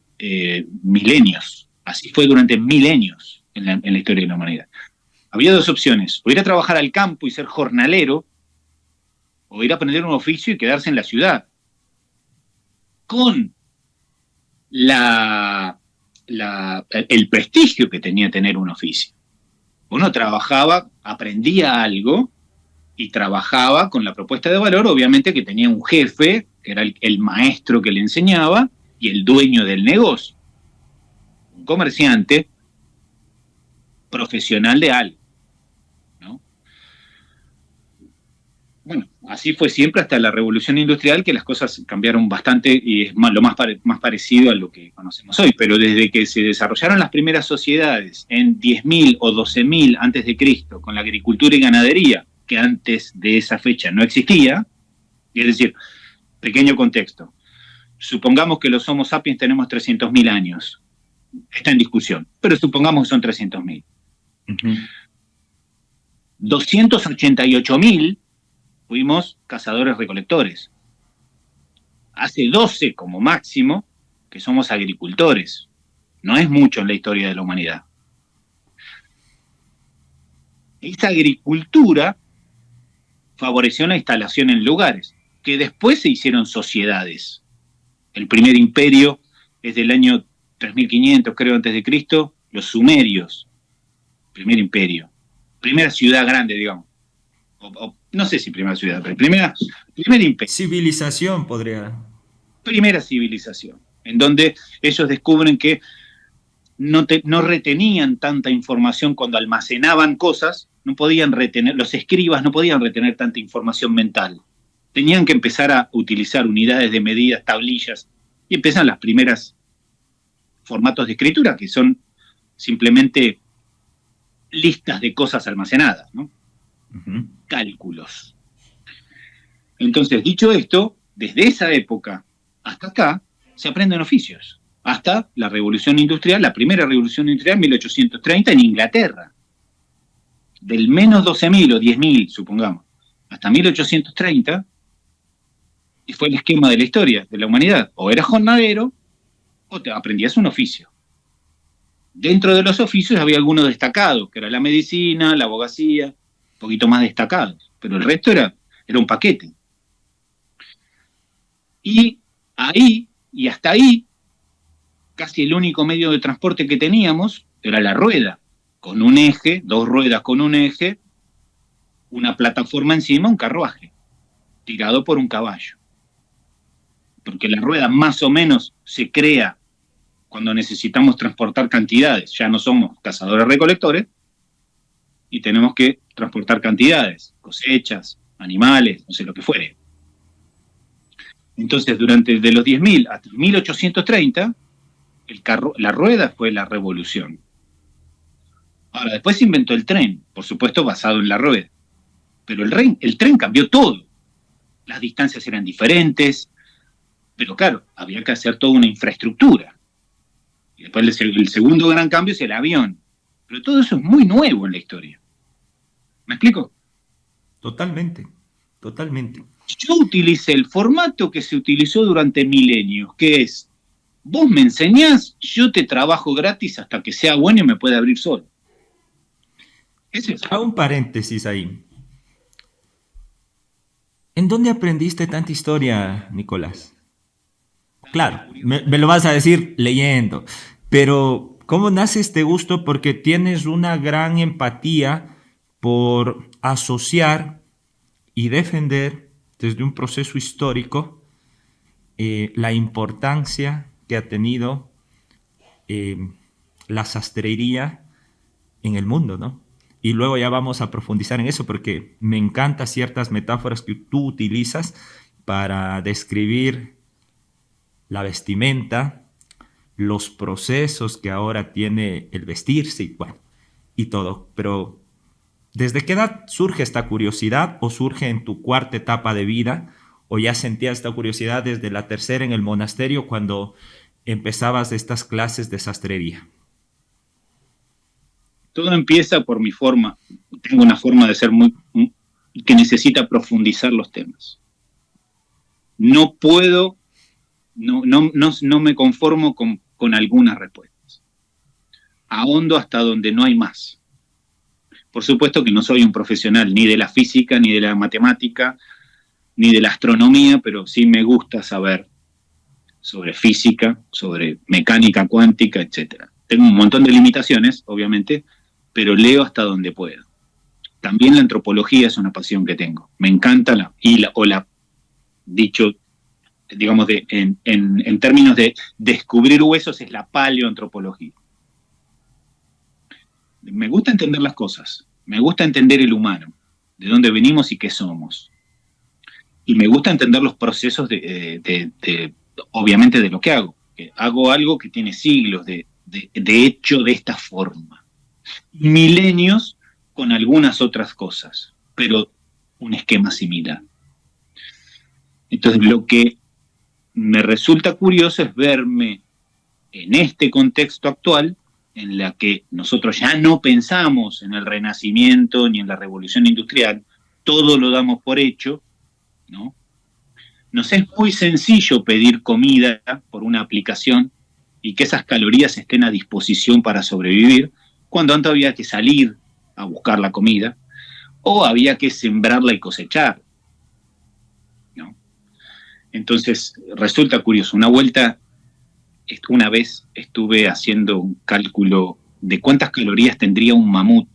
milenios. Así fue durante milenios en la historia de la humanidad. Había dos opciones: o ir a trabajar al campo y ser jornalero, o ir a aprender un oficio y quedarse en la ciudad. Con el prestigio que tenía tener un oficio. Uno trabajaba, aprendía algo y trabajaba con la propuesta de valor, obviamente que tenía un jefe, que era el maestro que le enseñaba, y el dueño del negocio. Un comerciante profesional de algo, ¿no? Bueno, así fue siempre hasta la Revolución Industrial, que las cosas cambiaron bastante y es lo más parecido a lo que conocemos hoy. Pero desde que se desarrollaron las primeras sociedades en 10.000 o 12.000 antes de Cristo, con la agricultura y ganadería, que antes de esa fecha no existía, es decir, pequeño contexto, supongamos que los Homo sapiens tenemos 300.000 años, está en discusión, pero supongamos que son 300.000. 288.000 fuimos cazadores-recolectores. Hace 12 como máximo que somos agricultores. No es mucho en la historia de la humanidad. Esta agricultura favoreció la instalación en lugares, que después se hicieron sociedades. El primer imperio es del año 3500, creo, antes de Cristo, los sumerios. Primer imperio. Primera ciudad grande, digamos. No sé si primera ciudad, pero primer imperio. Civilización podría. Primera civilización, en donde ellos descubren que no retenían tanta información cuando almacenaban cosas, no podían retener, los escribas no podían retener tanta información mental. Tenían que empezar a utilizar unidades de medidas, tablillas, y empiezan las primeras formatos de escritura, que son simplemente listas de cosas almacenadas, ¿no? Uh-huh. Cálculos. Entonces, dicho esto, desde esa época hasta acá se aprenden oficios, hasta la Revolución Industrial, la primera Revolución Industrial en 1830 en Inglaterra. Del menos 12.000 o 10.000, supongamos, hasta 1830, y fue el esquema de la historia de la humanidad. O eras jornalero o te aprendías un oficio. Dentro de los oficios había algunos destacados, que era la medicina, la abogacía, un poquito más destacados, pero el resto era un paquete. Y ahí, y hasta ahí, casi el único medio de transporte que teníamos era la rueda, con un eje, dos ruedas con un eje, una plataforma encima, un carruaje, tirado por un caballo. Porque la rueda más o menos se crea cuando necesitamos transportar cantidades. Ya no somos cazadores-recolectores y tenemos que transportar cantidades, cosechas, animales, no sé lo que fuere. Entonces, de los 10.000 hasta 1830, la rueda fue la revolución. Ahora, después se inventó el tren, por supuesto basado en la rueda. Pero el tren cambió todo. Las distancias eran diferentes, pero claro, había que hacer toda una infraestructura. Y después el segundo gran cambio es el avión. Pero todo eso es muy nuevo en la historia. ¿Me explico? Totalmente, totalmente. Yo utilicé el formato que se utilizó durante milenios, que es: vos me enseñás, yo te trabajo gratis hasta que sea bueno y me pueda abrir solo. Hago un paréntesis ahí. ¿En dónde aprendiste tanta historia, Nicolás? Claro, me lo vas a decir leyendo, pero ¿cómo nace este gusto? Porque tienes una gran empatía por asociar y defender desde un proceso histórico la importancia que ha tenido la sastrería en el mundo, ¿no? Y luego ya vamos a profundizar en eso porque me encantan ciertas metáforas que tú utilizas para describir la vestimenta, los procesos que ahora tiene el vestirse y bueno, y todo. Pero ¿desde qué edad surge esta curiosidad o surge en tu cuarta etapa de vida o ya sentías esta curiosidad desde la tercera en el monasterio cuando empezabas estas clases de sastrería? Todo empieza por mi forma. Tengo una forma de ser que necesita profundizar los temas. No puedo, no me conformo con algunas respuestas. Ahondo hasta donde no hay más. Por supuesto que no soy un profesional ni de la física, ni de la matemática, ni de la astronomía, pero sí me gusta saber sobre física, sobre mecánica cuántica, etc. Tengo un montón de limitaciones, obviamente, pero leo hasta donde puedo. También la antropología es una pasión que tengo. Me encanta dicho, digamos, en términos de descubrir huesos, es la paleoantropología. Me gusta entender las cosas, me gusta entender el humano, de dónde venimos y qué somos. Y me gusta entender los procesos obviamente, de lo que hago. Que hago algo que tiene siglos de hecho de esta forma. Milenios con algunas otras cosas, pero un esquema similar. Entonces, lo que me resulta curioso es verme en este contexto actual, en la que nosotros ya no pensamos en el Renacimiento ni en la Revolución Industrial, todo lo damos por hecho, ¿no? Nos es muy sencillo pedir comida por una aplicación y que esas calorías estén a disposición para sobrevivir, cuando antes había que salir a buscar la comida o había que sembrarla y cosechar, ¿no? Entonces, resulta curioso. Una vez estuve haciendo un cálculo de cuántas calorías tendría un mamut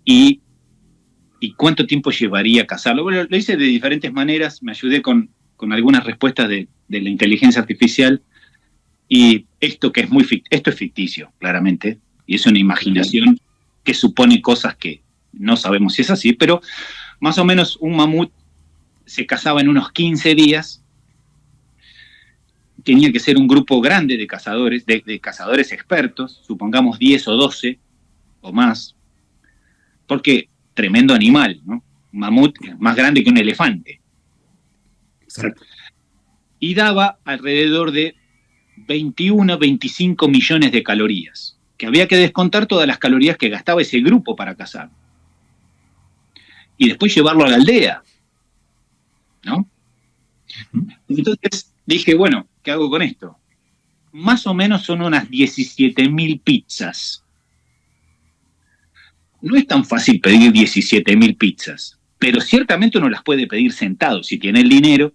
y cuánto tiempo llevaría a cazarlo. Bueno, lo hice de diferentes maneras, me ayudé con algunas respuestas de la inteligencia artificial, y esto es ficticio, claramente, y es una imaginación que supone cosas que no sabemos si es así, pero más o menos un mamut se cazaba en unos 15 días, tenía que ser un grupo grande de cazadores, de cazadores expertos, supongamos 10 o 12 o más, porque tremendo animal, ¿no? Un mamut más grande que un elefante. Exacto. Y daba alrededor de 21, 25 millones de calorías, que había que descontar todas las calorías que gastaba ese grupo para cazar. Y después llevarlo a la aldea, ¿no? Entonces dije, bueno, ¿qué hago con esto? Más o menos son unas 17.000 pizzas. No es tan fácil pedir 17.000 pizzas, pero ciertamente uno las puede pedir sentado. Si tiene el dinero,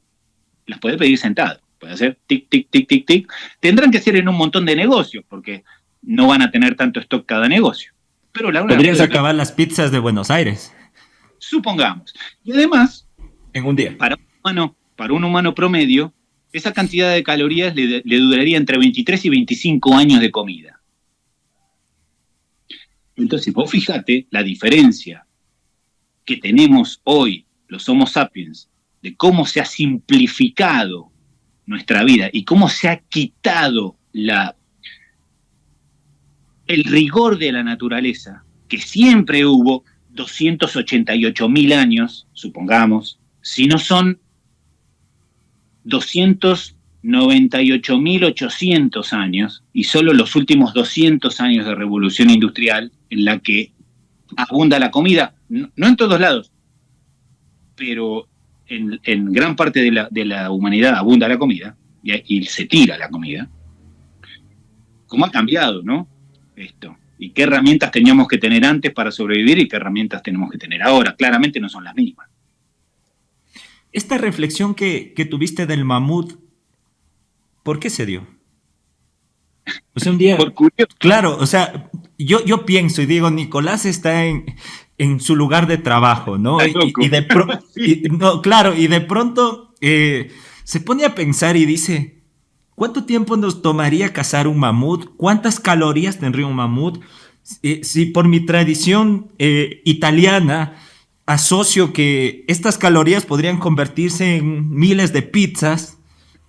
las puede pedir sentado. Puede hacer tic, tic, tic, tic, tic. Tendrán que ser en un montón de negocios, porque no van a tener tanto stock cada negocio. Pero podrías acabar las pizzas de Buenos Aires. Supongamos. Y además, en un día. Para un humano promedio, esa cantidad de calorías le duraría entre 23 y 25 años de comida. Entonces, vos fíjate la diferencia que tenemos hoy, los Homo sapiens, de cómo se ha simplificado nuestra vida y cómo se ha quitado el rigor de la naturaleza, que siempre hubo 288.000 años, supongamos, si no son 298.800 años, y solo los últimos 200 años de revolución industrial en la que abunda la comida, no en todos lados, pero en gran parte de la humanidad abunda la comida y se tira la comida. ¿Cómo ha cambiado, no? Esto. ¿Y qué herramientas teníamos que tener antes para sobrevivir y qué herramientas tenemos que tener ahora? Claramente no son las mismas. Esta reflexión que tuviste del mamut, ¿por qué se dio? O sea, un día... Por curioso. Claro, o sea, yo pienso y digo, Nicolás está en su lugar de trabajo, ¿no? Y de pronto se pone a pensar y dice, ¿cuánto tiempo nos tomaría cazar un mamut? ¿Cuántas calorías tendría un mamut? Si por mi tradición italiana asocio que estas calorías podrían convertirse en miles de pizzas,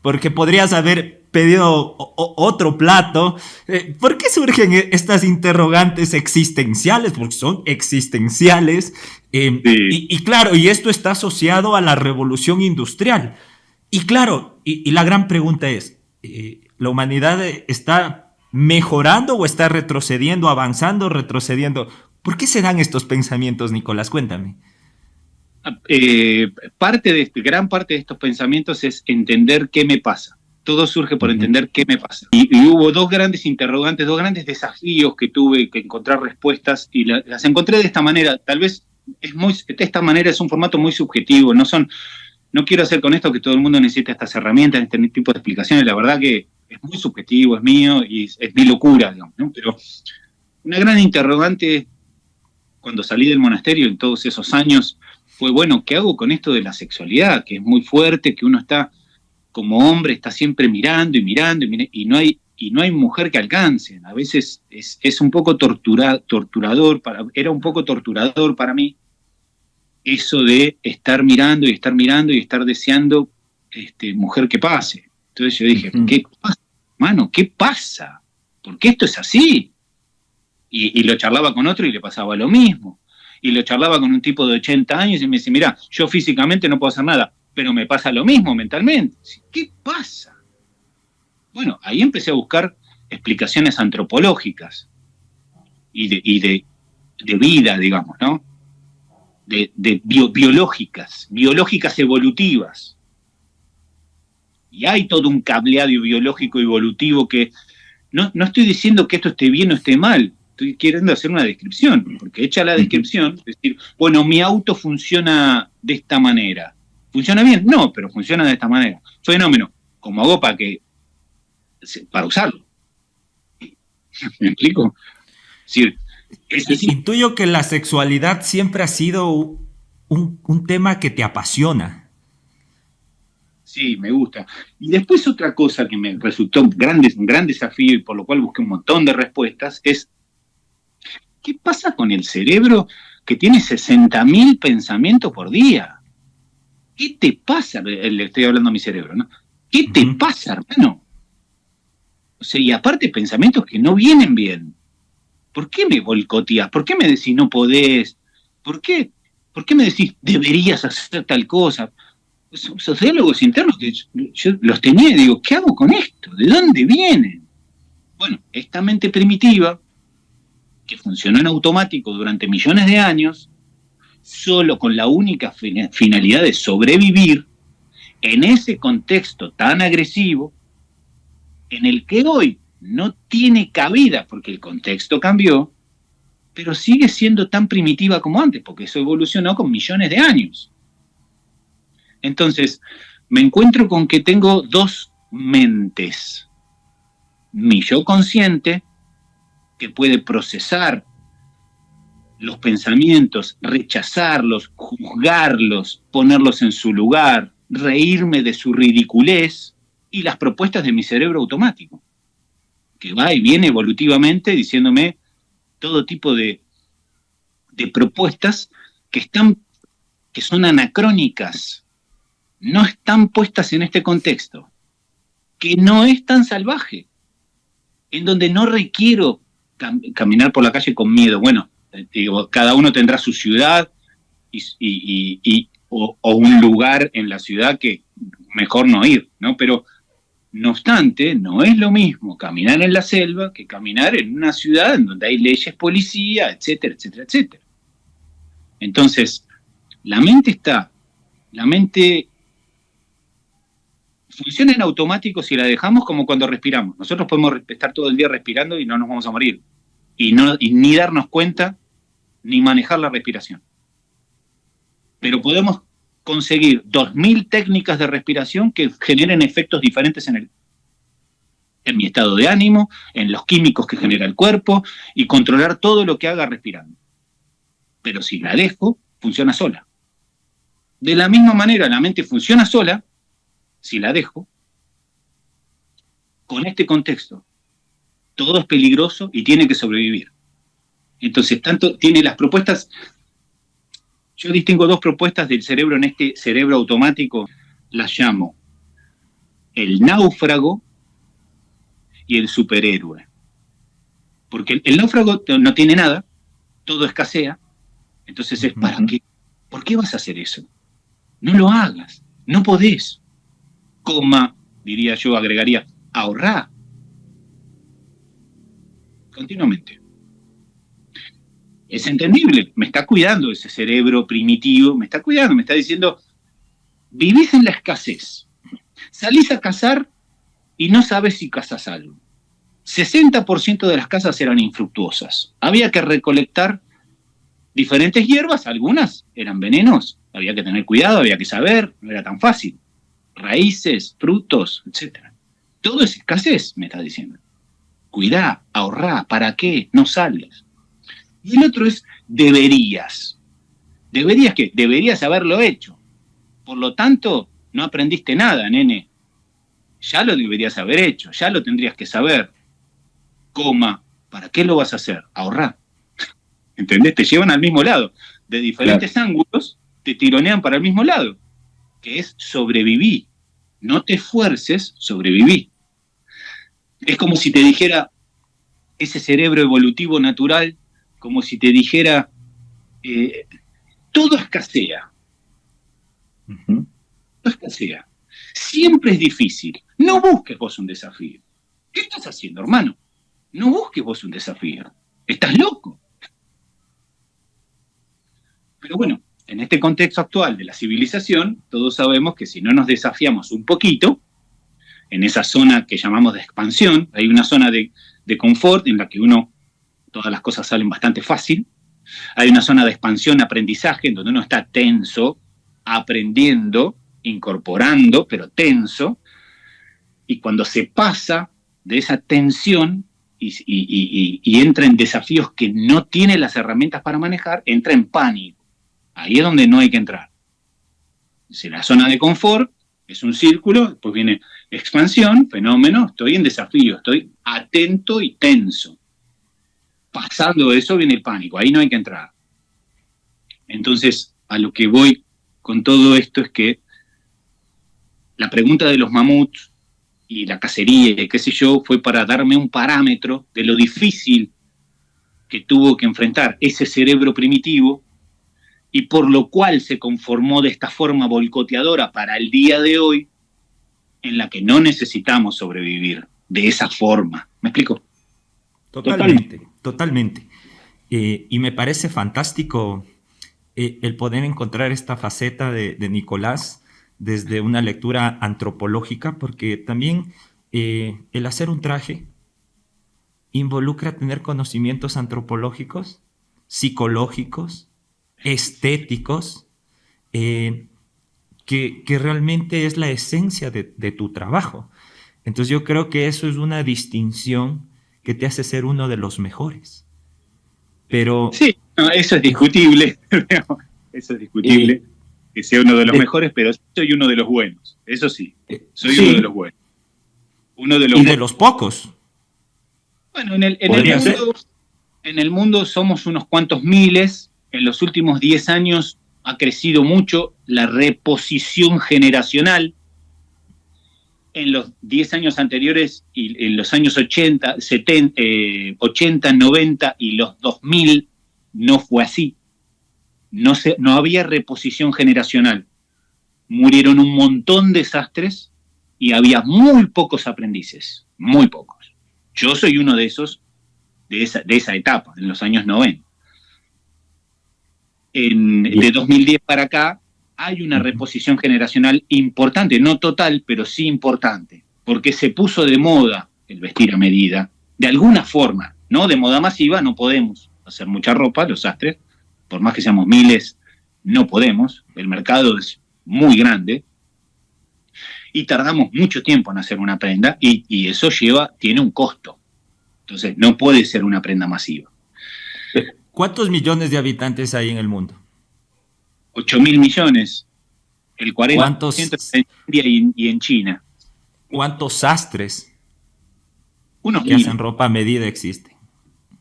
porque podrías haber pedido otro plato. ¿Por qué surgen estas interrogantes existenciales? Porque son existenciales. Sí. Y claro, y esto está asociado a la revolución industrial. Y claro, y la gran pregunta es, ¿la humanidad está mejorando o está retrocediendo, avanzando, retrocediendo? ¿Por qué se dan estos pensamientos, Nicolás? Cuéntame. Gran parte de estos pensamientos es entender qué me pasa. Todo surge por entender qué me pasa. Y hubo dos grandes interrogantes, dos grandes desafíos que tuve que encontrar respuestas y las encontré de esta manera. Tal vez de esta manera es un formato muy subjetivo. No quiero hacer con esto que todo el mundo necesita estas herramientas, este tipo de explicaciones. La verdad que es muy subjetivo, es mío y es mi locura, digamos, ¿no? Pero una gran interrogante cuando salí del monasterio en todos esos años fue, bueno, ¿qué hago con esto de la sexualidad? Que es muy fuerte, que uno está como hombre, está siempre mirando y mirando, y no hay mujer que alcance. A veces es un poco torturador, era un poco torturador para mí eso de estar mirando y estar deseando mujer que pase. Entonces yo dije, ¿qué pasa, hermano? ¿Qué pasa? ¿Por qué esto es así? Y lo charlaba con otro y le pasaba lo mismo. Y lo charlaba con un tipo de 80 años y me dice, mira, yo físicamente no puedo hacer nada, pero me pasa lo mismo mentalmente. ¿Qué pasa? Bueno, ahí empecé a buscar explicaciones antropológicas y de vida, digamos, ¿no? Biológicas evolutivas. Y hay todo un cableado biológico evolutivo que no estoy diciendo que esto esté bien o esté mal, estoy queriendo hacer una descripción, porque hecha la descripción, es decir, bueno, mi auto funciona de esta manera. ¿Funciona bien? No, pero funciona de esta manera. Fenómeno. ¿Cómo hago para usarlo? ¿Me explico? Es decir, intuyo que la sexualidad siempre ha sido un tema que te apasiona. Sí, me gusta. Y después otra cosa que me resultó un gran desafío y por lo cual busqué un montón de respuestas es, ¿qué pasa con el cerebro que tiene 60.000 pensamientos por día? ¿Qué te pasa? Le estoy hablando a mi cerebro, ¿no? ¿Qué te pasa, hermano? O sea, y aparte pensamientos que no vienen bien. ¿Por qué me boicoteás? ¿Por qué me decís no podés? ¿Por qué me decís deberías hacer tal cosa? Esos diálogos internos que yo los tenía y digo, ¿qué hago con esto? ¿De dónde vienen? Bueno, esta mente primitiva, que funcionó en automático durante millones de años, solo con la única finalidad de sobrevivir en ese contexto tan agresivo, en el que hoy no tiene cabida porque el contexto cambió, pero sigue siendo tan primitiva como antes, porque eso evolucionó con millones de años. Entonces, me encuentro con que tengo dos mentes. Mi yo consciente, que puede procesar los pensamientos, rechazarlos, juzgarlos, ponerlos en su lugar, reírme de su ridiculez, y las propuestas de mi cerebro automático, que va y viene evolutivamente diciéndome todo tipo de propuestas que son anacrónicas, no están puestas en este contexto, que no es tan salvaje, en donde no requiero caminar por la calle con miedo. Bueno, digo, cada uno tendrá su ciudad o un lugar en la ciudad que mejor no ir, ¿no? Pero no obstante, no es lo mismo caminar en la selva que caminar en una ciudad en donde hay leyes, policía, etcétera, etcétera, etcétera. Entonces, la mente funciona en automático si la dejamos, como cuando respiramos. Nosotros podemos estar todo el día respirando y no nos vamos a morir. Y ni darnos cuenta, ni manejar la respiración. Pero podemos conseguir 2000 técnicas de respiración que generen efectos diferentes en mi estado de ánimo, en los químicos que genera el cuerpo, y controlar todo lo que haga respirando. Pero si la dejo, funciona sola. De la misma manera, la mente funciona sola si la dejo. Con este contexto, todo es peligroso y tiene que sobrevivir. Entonces, tiene las propuestas. Yo distingo dos propuestas del cerebro en este cerebro automático, las llamo el náufrago y el superhéroe. Porque el náufrago no tiene nada, todo escasea, entonces es ¿para qué? ¿Por qué vas a hacer eso? No lo hagas, no podés. Coma, diría yo, agregaría, ahorrá. Continuamente. Es entendible, me está cuidando ese cerebro primitivo, me está cuidando, me está diciendo, vivís en la escasez, salís a cazar y no sabes si cazás algo. 60% de las cazas eran infructuosas. Había que recolectar diferentes hierbas, algunas eran venenos, había que tener cuidado, había que saber, no era tan fácil. Raíces, frutos, etc. Todo es escasez, me está diciendo. Cuidá, ahorrá, ¿para qué? No salgas. Y el otro es deberías. ¿Deberías qué? Deberías haberlo hecho. Por lo tanto, no aprendiste nada, nene. Ya lo deberías haber hecho, ya lo tendrías que saber. Coma, ¿para qué lo vas a hacer? Ahorrá. ¿Entendés? Te llevan al mismo lado. De diferentes ángulos, te tironean para el mismo lado, que es sobreviví. No te esfuerces, sobreviví. Es como si te dijera ese cerebro evolutivo natural, como si te dijera, todo escasea. Todo escasea. Siempre es difícil. No busques vos un desafío. ¿Qué estás haciendo, hermano? No busques vos un desafío. Estás loco. Pero bueno, en este contexto actual de la civilización, todos sabemos que si no nos desafiamos un poquito, en esa zona que llamamos de expansión, hay una zona de confort en la que todas las cosas salen bastante fácil. Hay una zona de expansión, aprendizaje, en donde uno está tenso, aprendiendo, incorporando, pero tenso. Y cuando se pasa de esa tensión y entra en desafíos que no tiene las herramientas para manejar, entra en pánico. Ahí es donde no hay que entrar. Si la zona de confort es un círculo, después viene expansión, fenómeno, estoy en desafío, estoy atento y tenso. Pasando eso viene el pánico, ahí no hay que entrar. Entonces, a lo que voy con todo esto es que la pregunta de los mamuts y la cacería y qué sé yo, fue para darme un parámetro de lo difícil que tuvo que enfrentar ese cerebro primitivo y por lo cual se conformó de esta forma boicoteadora para el día de hoy, en la que no necesitamos sobrevivir de esa forma. ¿Me explico? Totalmente. Y me parece fantástico el poder encontrar esta faceta de Nicolás desde una lectura antropológica, porque también el hacer un traje involucra tener conocimientos antropológicos, psicológicos, estéticos, que realmente es la esencia de tu trabajo. Entonces yo creo que eso es una distinción que te hace ser uno de los mejores. Pero sí, no, eso es discutible. Eso es discutible, que sea uno de los mejores, pero soy uno de los buenos. Eso sí, soy uno de los buenos. Uno de los y de los pocos. Bueno, en el mundo somos unos cuantos miles. En los últimos 10 años ha crecido mucho la reposición generacional. En los 10 años anteriores, y en los años 80, 90 y los 2000, no fue así. No había reposición generacional. Murieron un montón de sastres y había muy pocos aprendices, muy pocos. Yo soy uno de esos, de esa etapa, en los años 90. De 2010 para acá hay una reposición generacional importante, no total, pero sí importante, porque se puso de moda el vestir a medida, de alguna forma, no de moda masiva, no podemos hacer mucha ropa, los sastres, por más que seamos miles, no podemos, el mercado es muy grande, y tardamos mucho tiempo en hacer una prenda, y eso tiene un costo, entonces no puede ser una prenda masiva. ¿Cuántos millones de habitantes hay en el mundo? 8.000 millones, el 40% en India y en China. ¿Cuántos sastres unos que hacen ropa a medida existen?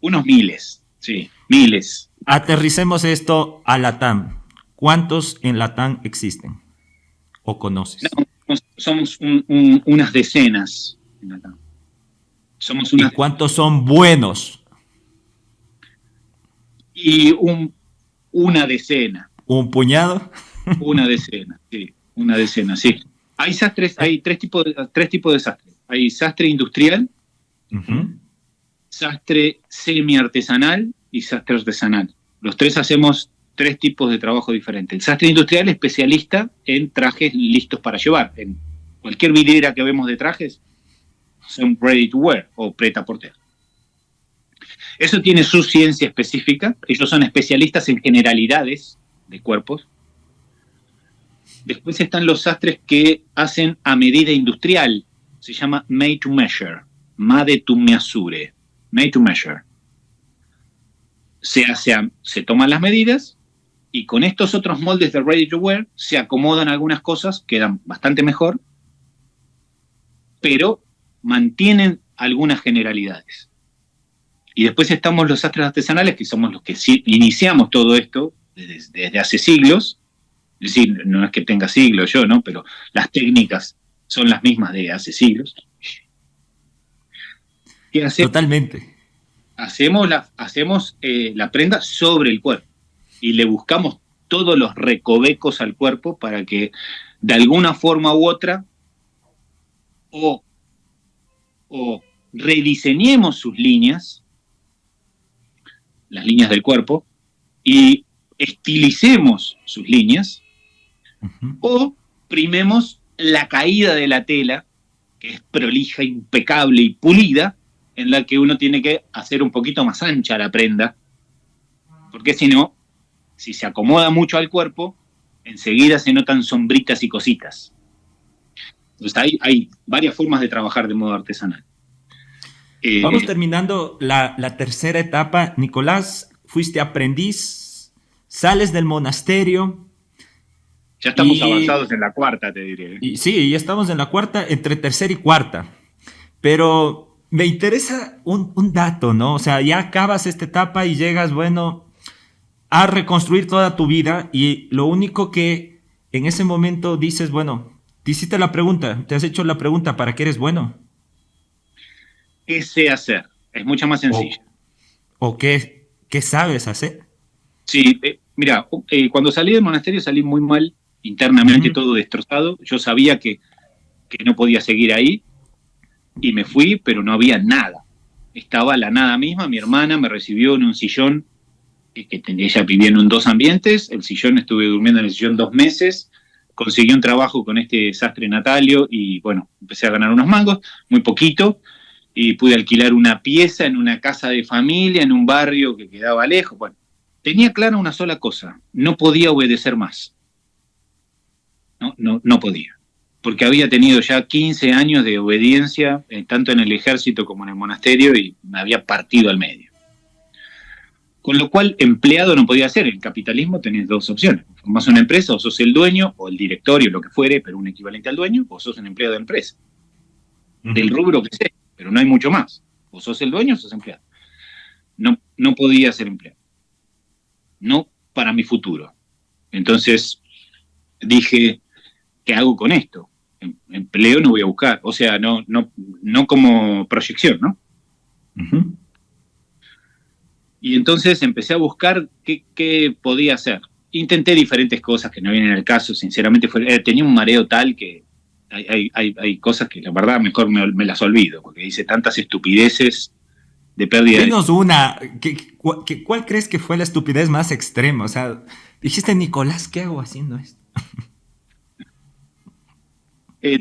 Unos miles, sí, miles. Aterricemos esto a Latam. ¿Cuántos en Latam existen o conoces? No, somos unas decenas en Latam. Somos ¿Y cuántos son buenos? Y una decena. ¿Un puñado? Una decena, sí. Una decena, sí. Hay sastres, hay tres tipos de sastres. Hay sastre industrial, Uh-huh. sastre semi-artesanal y sastre artesanal. Los tres hacemos tres tipos de trabajo diferentes. El sastre industrial es especialista en trajes listos para llevar. En cualquier vidriera que vemos de trajes son ready to wear o prêt-à-porter. Eso tiene su ciencia específica. Ellos son especialistas en generalidades de cuerpos. Después están los sastres que hacen a medida industrial. Se llama made to measure. Made to measure. Made to measure. Se toman las medidas y con estos otros moldes de ready to wear se acomodan algunas cosas, quedan bastante mejor, pero mantienen algunas generalidades. Y después estamos los sastres artesanales, que somos los que iniciamos todo esto desde hace siglos. Es decir, no es que tenga siglos yo, ¿no? Pero las técnicas son las mismas de hace siglos. ¿Qué hacemos? Totalmente. Hacemos la prenda sobre el cuerpo y le buscamos todos los recovecos al cuerpo para que de alguna forma u otra o rediseñemos sus líneas, las líneas del cuerpo, y estilicemos sus líneas, Uh-huh. o primemos la caída de la tela, que es prolija, impecable y pulida, en la que uno tiene que hacer un poquito más ancha la prenda, porque si no, si se acomoda mucho al cuerpo, enseguida se notan sombritas y cositas. Entonces hay varias formas de trabajar de modo artesanal. Vamos terminando la tercera etapa. Nicolás, fuiste aprendiz, sales del monasterio. Ya estamos avanzados en la cuarta, te diré. Y sí, ya estamos en la cuarta, entre tercera y cuarta. Pero me interesa un dato, ¿no? O sea, ya acabas esta etapa y llegas, bueno, a reconstruir toda tu vida y lo único que en ese momento dices, bueno, te hiciste la pregunta, te has hecho la pregunta, ¿para qué eres bueno? ¿Qué sé hacer? Es mucho más sencillo. ¿O qué sabes hacer? Sí, mira, cuando salí del monasterio salí muy mal, internamente Uh-huh. todo destrozado. Yo sabía que no podía seguir ahí y me fui, pero no había nada. Estaba la nada misma. Mi hermana me recibió en un sillón, ella vivía en 2 ambientes. El sillón, estuve durmiendo en el sillón 2 meses. Conseguí un trabajo con este sastre Natalio y bueno, empecé a ganar unos mangos, muy poquito, y pude alquilar una pieza en una casa de familia, en un barrio que quedaba lejos. Bueno, tenía clara una sola cosa: no podía obedecer más. No podía. Porque había tenido ya 15 años de obediencia, tanto en el ejército como en el monasterio, y me había partido al medio. Con lo cual, empleado no podía ser. En el capitalismo tenés 2 opciones: formás una empresa, o sos el dueño, o el directorio, lo que fuere, pero un equivalente al dueño, o sos un empleado de empresa. Uh-huh. Del rubro que sea, pero no hay mucho más. O sos el dueño o sos empleado. No podía ser empleado. No para mi futuro. Entonces dije, ¿qué hago con esto? Empleo no voy a buscar. O sea, no como proyección, ¿no? Uh-huh. Y entonces empecé a buscar qué podía hacer. Intenté diferentes cosas que no vienen al caso. Sinceramente, tenía un mareo tal que hay cosas que la verdad mejor me las olvido, porque hice tantas estupideces de pérdida. Dinos una, ¿cuál crees que fue la estupidez más extrema? O sea, dijiste, Nicolás, ¿qué hago haciendo esto?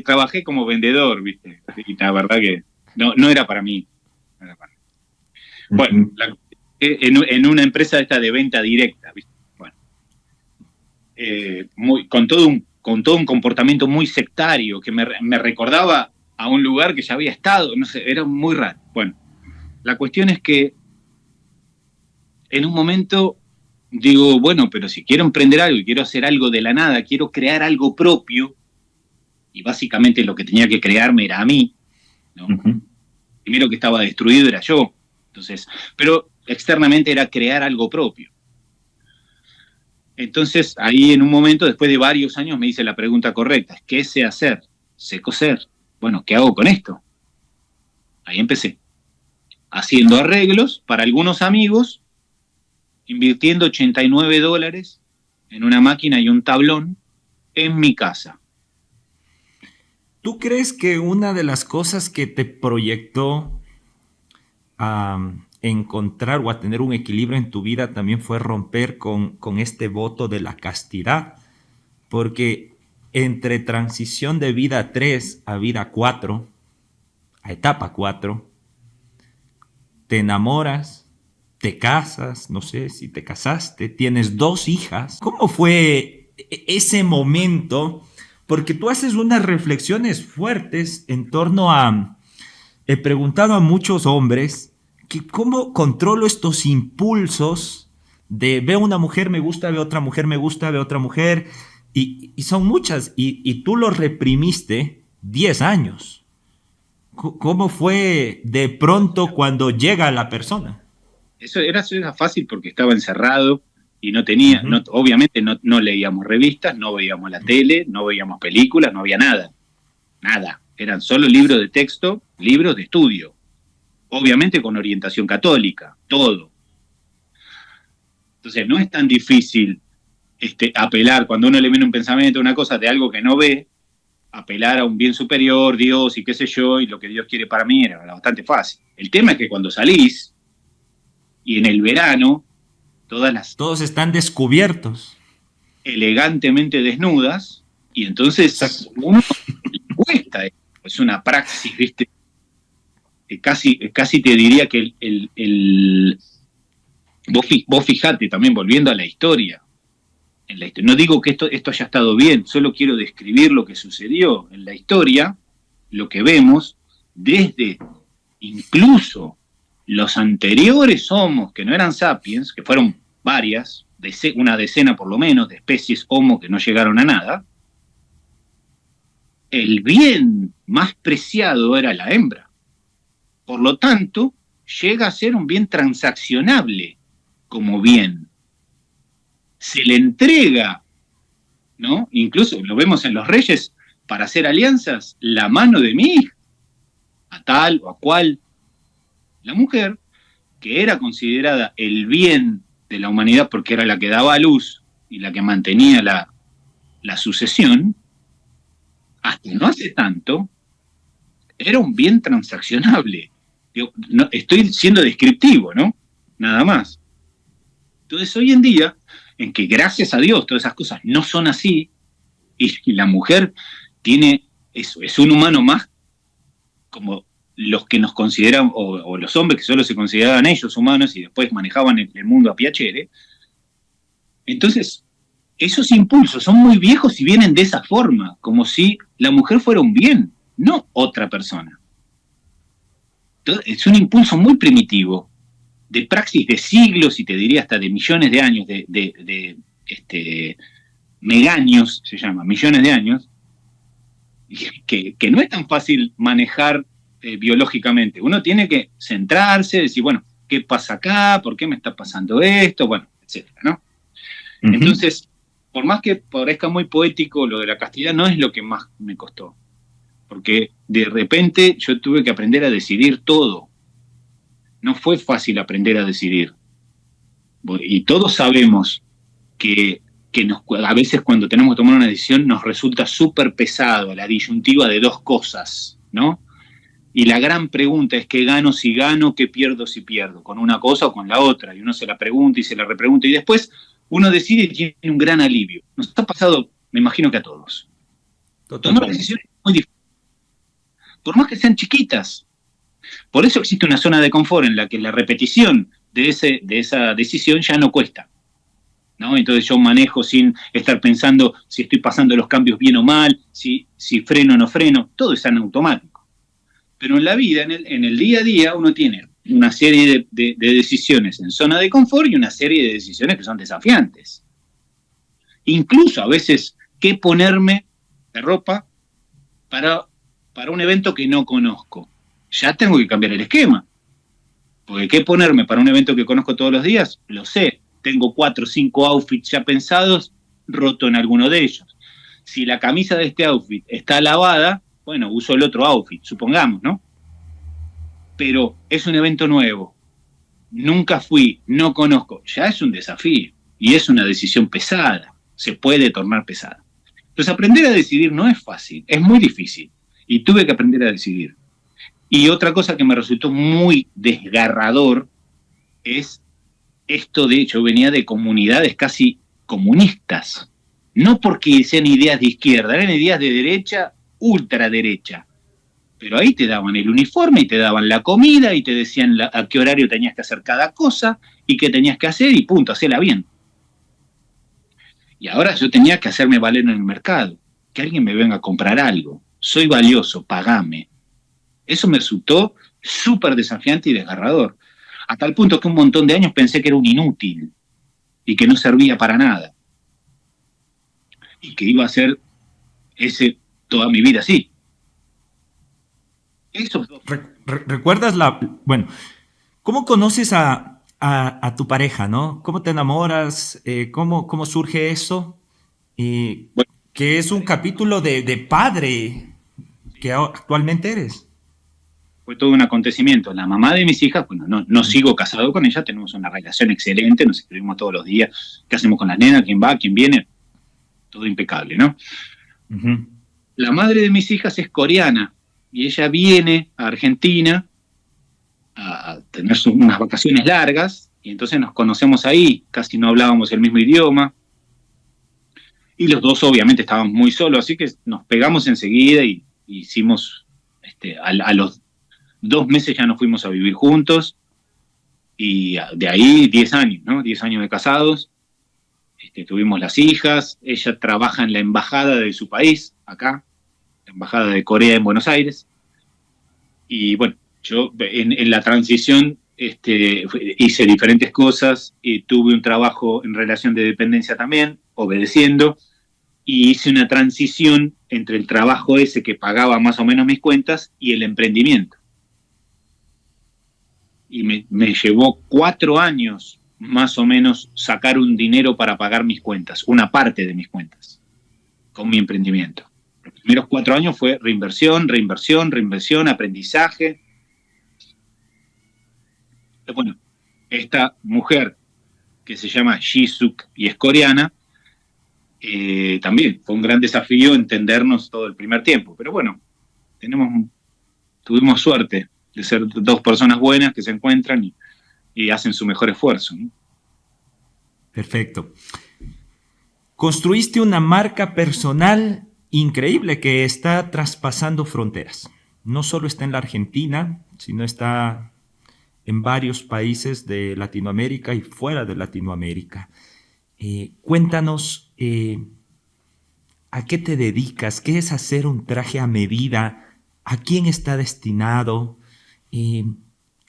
Trabajé como vendedor, ¿viste? Y la verdad que no era para mí. No era para mí. Bueno, en una empresa esta de venta directa, ¿viste? Bueno, con todo un comportamiento muy sectario que me recordaba a un lugar que ya había estado, no sé, era muy raro. Bueno, la cuestión es que en un momento digo, bueno, pero si quiero emprender algo y quiero hacer algo de la nada, quiero crear algo propio, y básicamente lo que tenía que crearme era a mí, ¿no? Uh-huh. Primero que estaba destruido era yo, entonces, pero externamente era crear algo propio. Entonces, ahí en un momento, después de varios años, me hice la pregunta correcta: ¿qué sé hacer? Sé coser. Bueno, ¿qué hago con esto? Ahí empecé. haciendo arreglos para algunos amigos, invirtiendo $89 en una máquina y un tablón en mi casa. ¿Tú crees que una de las cosas que te proyectó a encontrar o a tener un equilibrio en tu vida también fue romper con este voto de la castidad? Porque entre transición de vida 3 a vida 4, a etapa 4, te enamoras, te casas, no sé si te casaste, tienes 2 hijas. ¿Cómo fue ese momento? Porque tú haces unas reflexiones fuertes en torno a... He preguntado a muchos hombres que cómo controlo estos impulsos de veo una mujer, me gusta, veo otra mujer, me gusta, veo otra mujer, y son muchas, y tú lo reprimiste 10 años. ¿Cómo fue de pronto cuando llega la persona? Eso era fácil porque estaba encerrado y no tenía, Uh-huh. obviamente no leíamos revistas, no veíamos la tele, no veíamos películas, no había nada. Nada. Eran solo libros de texto, libros de estudio. Obviamente con orientación católica, todo. Entonces no es tan difícil apelar, cuando uno le viene un pensamiento, una cosa de algo que no ve, apelar a un bien superior, Dios y qué sé yo, y lo que Dios quiere para mí era bastante fácil. El tema es que cuando salís, y en el verano, Todos están descubiertos. elegantemente desnudas, y entonces Exacto. uno le cuesta, es una praxis, ¿viste? Casi te diría que vos fijate también, volviendo a la historia, no digo que esto haya estado bien, solo quiero describir lo que sucedió en la historia, lo que vemos desde incluso los anteriores homos que no eran sapiens, que fueron varias, una decena por lo menos de especies homo que no llegaron a nada, el bien más preciado era la hembra. Por lo tanto, llega a ser un bien transaccionable como bien. Se le entrega, ¿no? Incluso lo vemos en los reyes, para hacer alianzas, la mano de mi hija, a tal o a cual. La mujer, que era considerada el bien de la humanidad porque era la que daba a luz y la que mantenía la sucesión, hasta no hace tanto, era un bien transaccionable. No, estoy siendo descriptivo, ¿no? Nada más. Entonces hoy en día, en que gracias a Dios todas esas cosas no son así, y la mujer tiene eso, es un humano más como los que nos consideran, o los hombres que solo se consideraban ellos humanos y después manejaban el mundo a piacere. Entonces, esos impulsos son muy viejos y vienen de esa forma, como si la mujer fuera un bien, no otra persona. Entonces, es un impulso muy primitivo, de praxis de siglos y te diría hasta de millones de años, megaños se llama, millones de años, que no es tan fácil manejar biológicamente. Uno tiene que centrarse, decir, bueno, ¿qué pasa acá? ¿Por qué me está pasando esto? Bueno, etcétera, ¿no? Uh-huh. Entonces, por más que parezca muy poético, lo de la castidad no es lo que más me costó. Porque de repente yo tuve que aprender a decidir todo. No fue fácil aprender a decidir. Y todos sabemos que a veces cuando tenemos que tomar una decisión nos resulta súper pesado la disyuntiva de dos cosas, ¿no? Y la gran pregunta es ¿qué gano si gano? ¿Qué pierdo si pierdo? ¿Con una cosa o con la otra? Y uno se la pregunta y se la repregunta y después uno decide y tiene un gran alivio. Nos ha pasado, me imagino que a todos. Tomar decisiones muy difíciles, por más que sean chiquitas. Por eso existe una zona de confort en la que la repetición de esa decisión ya no cuesta, ¿no? Entonces yo manejo sin estar pensando si estoy pasando los cambios bien o mal, si freno o no freno, todo es en automático. Pero en la vida, en el día a día, uno tiene una serie de decisiones en zona de confort y una serie de decisiones que son desafiantes. Incluso a veces, ¿qué ponerme de ropa para un evento que no conozco? Ya tengo que cambiar el esquema. Porque ¿qué ponerme para un evento que conozco todos los días? Lo sé. Tengo 4 o 5 outfits ya pensados, roto en alguno de ellos. Si la camisa de este outfit está lavada, bueno, uso el otro outfit, supongamos, ¿no? pero es un evento nuevo, nunca fui, no conozco, ya es un desafío y es una decisión pesada, se puede tornar pesada. Entonces aprender a decidir no es fácil, es muy difícil y tuve que aprender a decidir. Y otra cosa que me resultó muy desgarrador es esto de hecho venía de comunidades casi comunistas, no porque sean ideas de izquierda, eran ideas de derecha, ultraderecha. Pero ahí te daban el uniforme y te daban la comida y te decían a qué horario tenías que hacer cada cosa y qué tenías que hacer y punto, hacela bien. Y ahora yo tenía que hacerme valer en el mercado, que alguien me venga a comprar algo. Soy valioso, pagame. Eso me resultó súper desafiante y desgarrador. A tal punto que un montón de años pensé que era un inútil y que no servía para nada. Y que iba a ser ese toda mi vida así. Eso. ¿Recuerdas bueno, cómo conoces a tu pareja, ¿no? ¿Cómo te enamoras? ¿Cómo surge eso? Bueno, Que es un capítulo de padre que actualmente eres. fue todo un acontecimiento. La mamá de mis hijas, bueno, no sigo casado con ella, tenemos una relación excelente, nos escribimos todos los días, qué hacemos con las nenas, quién va, quién viene, todo impecable, ¿no? Uh-huh. La madre de mis hijas es coreana y ella viene a Argentina a tener unas vacaciones largas y entonces nos conocemos ahí, casi no hablábamos el mismo idioma y los dos obviamente estábamos muy solos, así que nos pegamos enseguida y hicimos, a los 2 meses ya nos fuimos a vivir juntos y de ahí 10 años, ¿no? 10 años de casados, tuvimos las hijas, ella trabaja en la embajada de su país, acá, la embajada de Corea en Buenos Aires, y bueno, yo en la transición hice diferentes cosas, y tuve un trabajo en relación de dependencia también, obedeciendo, y hice una transición entre el trabajo ese que pagaba más o menos mis cuentas y el emprendimiento. Y me llevó 4 años más o menos sacar un dinero para pagar mis cuentas, una parte de mis cuentas, con mi emprendimiento. Los primeros 4 años fue reinversión, aprendizaje. Pero bueno, esta mujer que se llama Jisuk y es coreana, también fue un gran desafío entendernos todo el primer tiempo. Pero bueno, tuvimos suerte de ser 2 personas buenas que se encuentran y hacen su mejor esfuerzo, ¿no? Perfecto. Construiste una marca personal increíble que está traspasando fronteras. No solo está en la Argentina, sino está en varios países de Latinoamérica y fuera de Latinoamérica. Cuéntanos, ¿a qué te dedicas? ¿Qué es hacer un traje a medida? ¿A quién está destinado?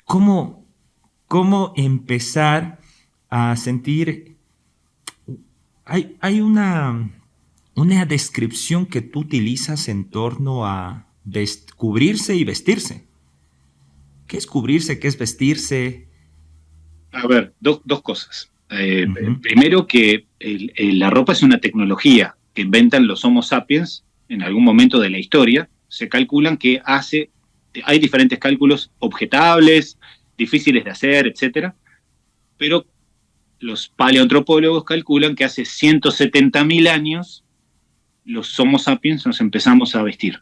¿Cómo empezar a sentir? Hay una descripción que tú utilizas en torno a cubrirse y vestirse. ¿Qué es cubrirse? ¿Qué es vestirse? A ver, dos cosas. Primero que la ropa es una tecnología que inventan los Homo sapiens en algún momento de la historia. Se calculan que hay diferentes cálculos objetables, difíciles de hacer, etcétera, pero los paleoantropólogos calculan que hace 170.000 años los Homo sapiens nos empezamos a vestir.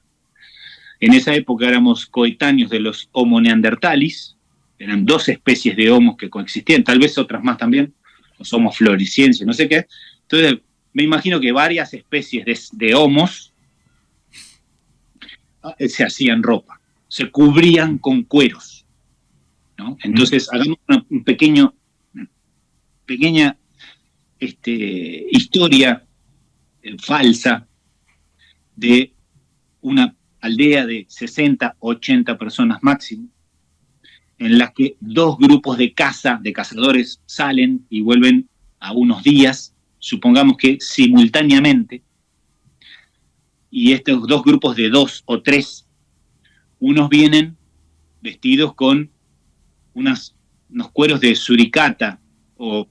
En esa época éramos coetáneos de los Homo neanderthalis, eran 2 especies de homos que coexistían, tal vez otras más también, los Homo floresienses, no sé qué. Entonces, me imagino que varias especies de homos se hacían ropa, se cubrían con cueros, ¿no? Entonces, hagamos una pequeña historia falsa de una aldea de 60, 80 personas máximo, en las que 2 grupos de cazadores salen y vuelven a unos días, supongamos que simultáneamente, y estos 2 grupos de 2 o 3, unos vienen vestidos con unos cueros de suricata o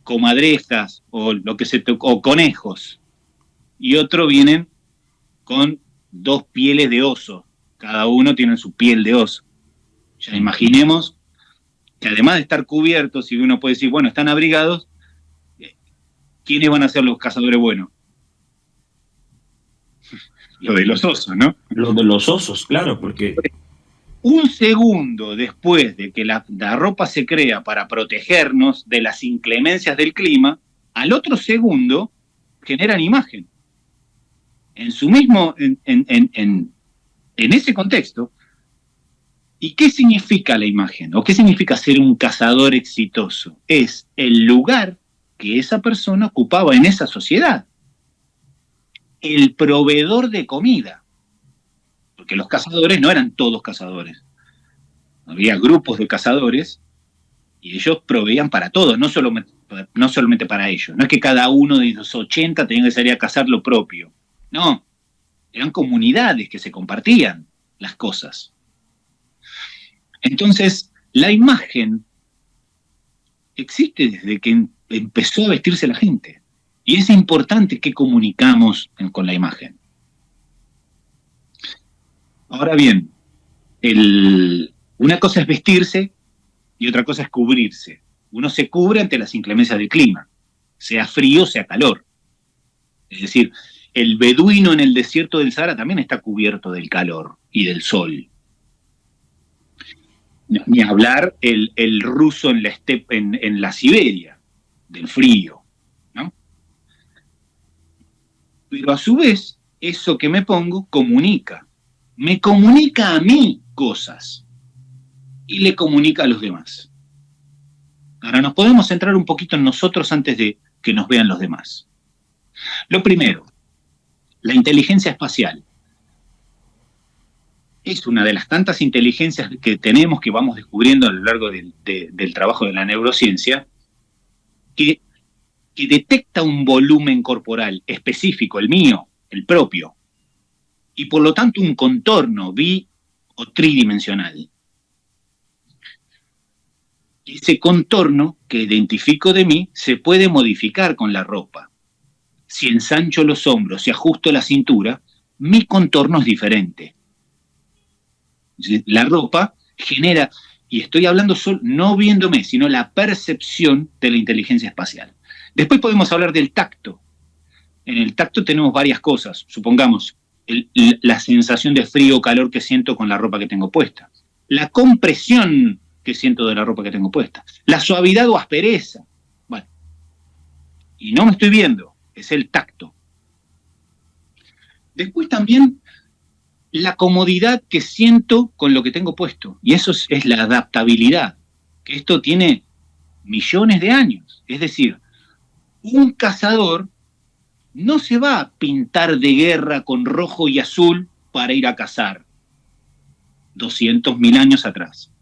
comadrejas o o conejos, y otros vienen con 2 pieles de oso, cada uno tiene su piel de oso. Ya imaginemos que además de estar cubiertos, y uno puede decir, bueno, están abrigados, ¿quiénes van a ser los cazadores buenos? Lo de los osos, ¿no? Lo de los osos, claro, porque... Un segundo después de que la ropa se crea para protegernos de las inclemencias del clima, al otro segundo generan imagen. En su mismo, en ese contexto. ¿Y qué significa la imagen? ¿O qué significa ser un cazador exitoso? Es el lugar que esa persona ocupaba en esa sociedad. El proveedor de comida. Porque los cazadores no eran todos cazadores. Había grupos de cazadores y ellos proveían para todos, no solamente para ellos. No es que cada uno de los 80 tenía que salir a cazar lo propio. No, eran comunidades que se compartían las cosas. Entonces, la imagen existe desde que empezó a vestirse la gente. Y es importante que comunicamos con la imagen. Ahora bien, una cosa es vestirse y otra cosa es cubrirse. Uno se cubre ante las inclemencias del clima, sea frío, sea calor. Es decir, el beduino en el desierto del Sahara también está cubierto del calor y del sol. Ni hablar el ruso en la Siberia, del frío, ¿no? Pero a su vez, eso que me pongo me comunica a mí cosas y le comunica a los demás. Ahora nos podemos centrar un poquito en nosotros antes de que nos vean los demás. Lo primero, la inteligencia espacial. Es una de las tantas inteligencias que tenemos, que vamos descubriendo a lo largo del trabajo de la neurociencia, que detecta un volumen corporal específico, el mío, el propio, y por lo tanto un contorno o tridimensional. Ese contorno que identifico de mí se puede modificar con la ropa. Si ensancho los hombros y ajusto la cintura, mi contorno es diferente. La ropa genera, y estoy hablando solo, no viéndome, sino la percepción de la inteligencia espacial. Después podemos hablar del tacto. En el tacto tenemos varias cosas. Supongamos, la sensación de frío o calor que siento con la ropa que tengo puesta. La compresión que siento de la ropa que tengo puesta. La suavidad o aspereza. Bueno, y no me estoy viendo, es el tacto. Después también la comodidad que siento con lo que tengo puesto. Y eso es la adaptabilidad, que esto tiene millones de años. Es decir, un cazador no se va a pintar de guerra con rojo y azul para ir a cazar 200.000 años atrás.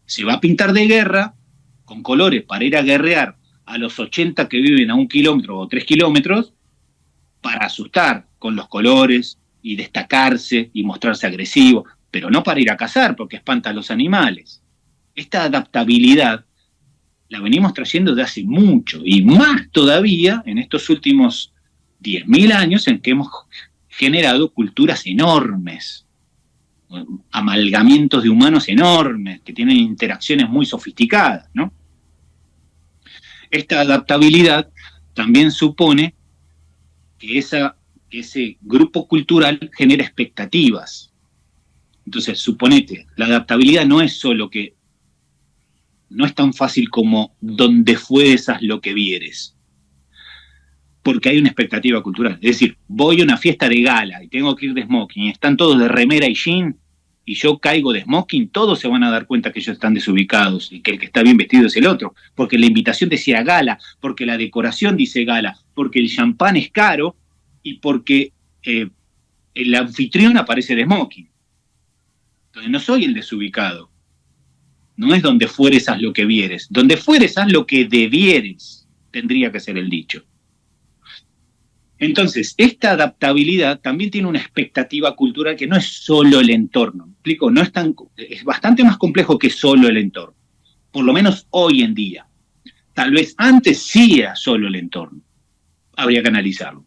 Se va a pintar de guerra con colores para ir a guerrear a los 80 que viven a 1 kilómetro o 3 kilómetros para asustar con los colores y destacarse y mostrarse agresivo, pero no para ir a cazar porque espanta a los animales. Esta adaptabilidad la venimos trayendo de hace mucho y más todavía en estos últimos 10.000 años en que hemos generado culturas enormes, amalgamientos de humanos enormes que tienen interacciones muy sofisticadas, ¿no? Esta adaptabilidad también supone que ese grupo cultural genera expectativas. Entonces, suponete, la adaptabilidad no es solo que no es tan fácil como donde fueres haz lo que vieres, porque hay una expectativa cultural. Es decir, voy a una fiesta de gala y tengo que ir de smoking y están todos de remera y jean y yo caigo de smoking, todos se van a dar cuenta que ellos están desubicados y que el que está bien vestido es el otro, porque la invitación decía gala, porque la decoración dice gala, porque el champán es caro y porque el anfitrión aparece de smoking. Entonces no soy el desubicado. No es donde fueres haz lo que vieres. Donde fueres haz lo que debieres, tendría que ser el dicho. Entonces, esta adaptabilidad también tiene una expectativa cultural que no es solo el entorno. ¿Me explico? Es bastante más complejo que solo el entorno. Por lo menos hoy en día. Tal vez antes sí era solo el entorno. Habría que analizarlo.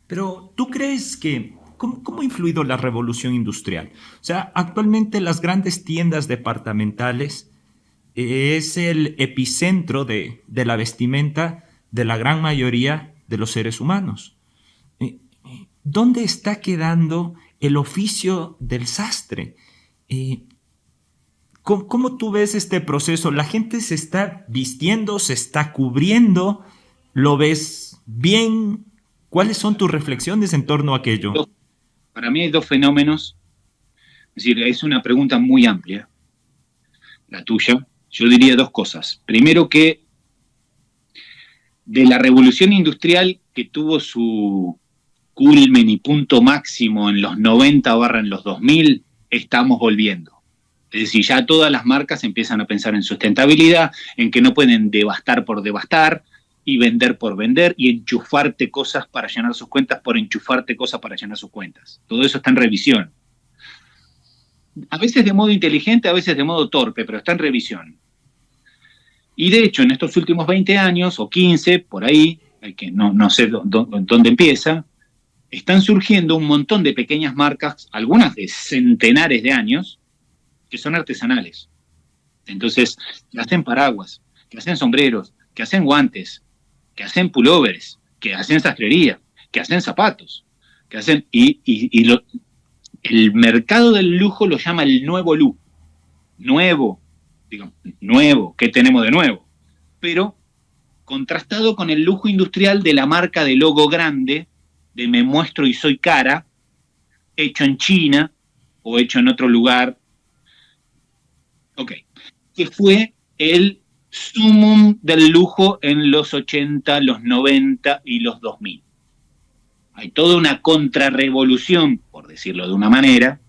Pero, ¿tú crees que ¿cómo ha influido la revolución industrial? O sea, actualmente las grandes tiendas departamentales es el epicentro de la vestimenta de la gran mayoría de los seres humanos. ¿Dónde está quedando el oficio del sastre? ¿Cómo tú ves este proceso? ¿La gente se está vistiendo, se está cubriendo? ¿Lo ves bien? ¿Cuáles son tus reflexiones en torno a aquello? Para mí hay dos fenómenos. Es decir, es una pregunta muy amplia, la tuya. Yo diría dos cosas. Primero, que de la revolución industrial que tuvo su culmen y punto máximo en los 90 barra en los 2000, estamos volviendo. Es decir, ya todas las marcas empiezan a pensar en sustentabilidad, en que no pueden devastar por devastar y vender por vender y enchufarte cosas para llenar sus cuentas por enchufarte cosas para llenar sus cuentas. Todo eso está en revisión. A veces de modo inteligente, a veces de modo torpe, pero está en revisión. Y de hecho, en estos últimos 20 años, o 15, por ahí, que no sé dónde empieza, están surgiendo un montón de pequeñas marcas, algunas de centenares de años, que son artesanales. Entonces, que hacen paraguas, que hacen sombreros, que hacen guantes, que hacen pullovers, que hacen sastrería, que hacen zapatos, que hacen... el mercado del lujo lo llama el nuevo lujo. Nuevo, digo, nuevo, ¿qué tenemos de nuevo? Pero contrastado con el lujo industrial de la marca de logo grande, de me muestro y soy cara, hecho en China o hecho en otro lugar. Ok. Que fue el sumum del lujo en los 80, los 90 y los 2000. Hay toda una contrarrevolución, por decirlo de una manera,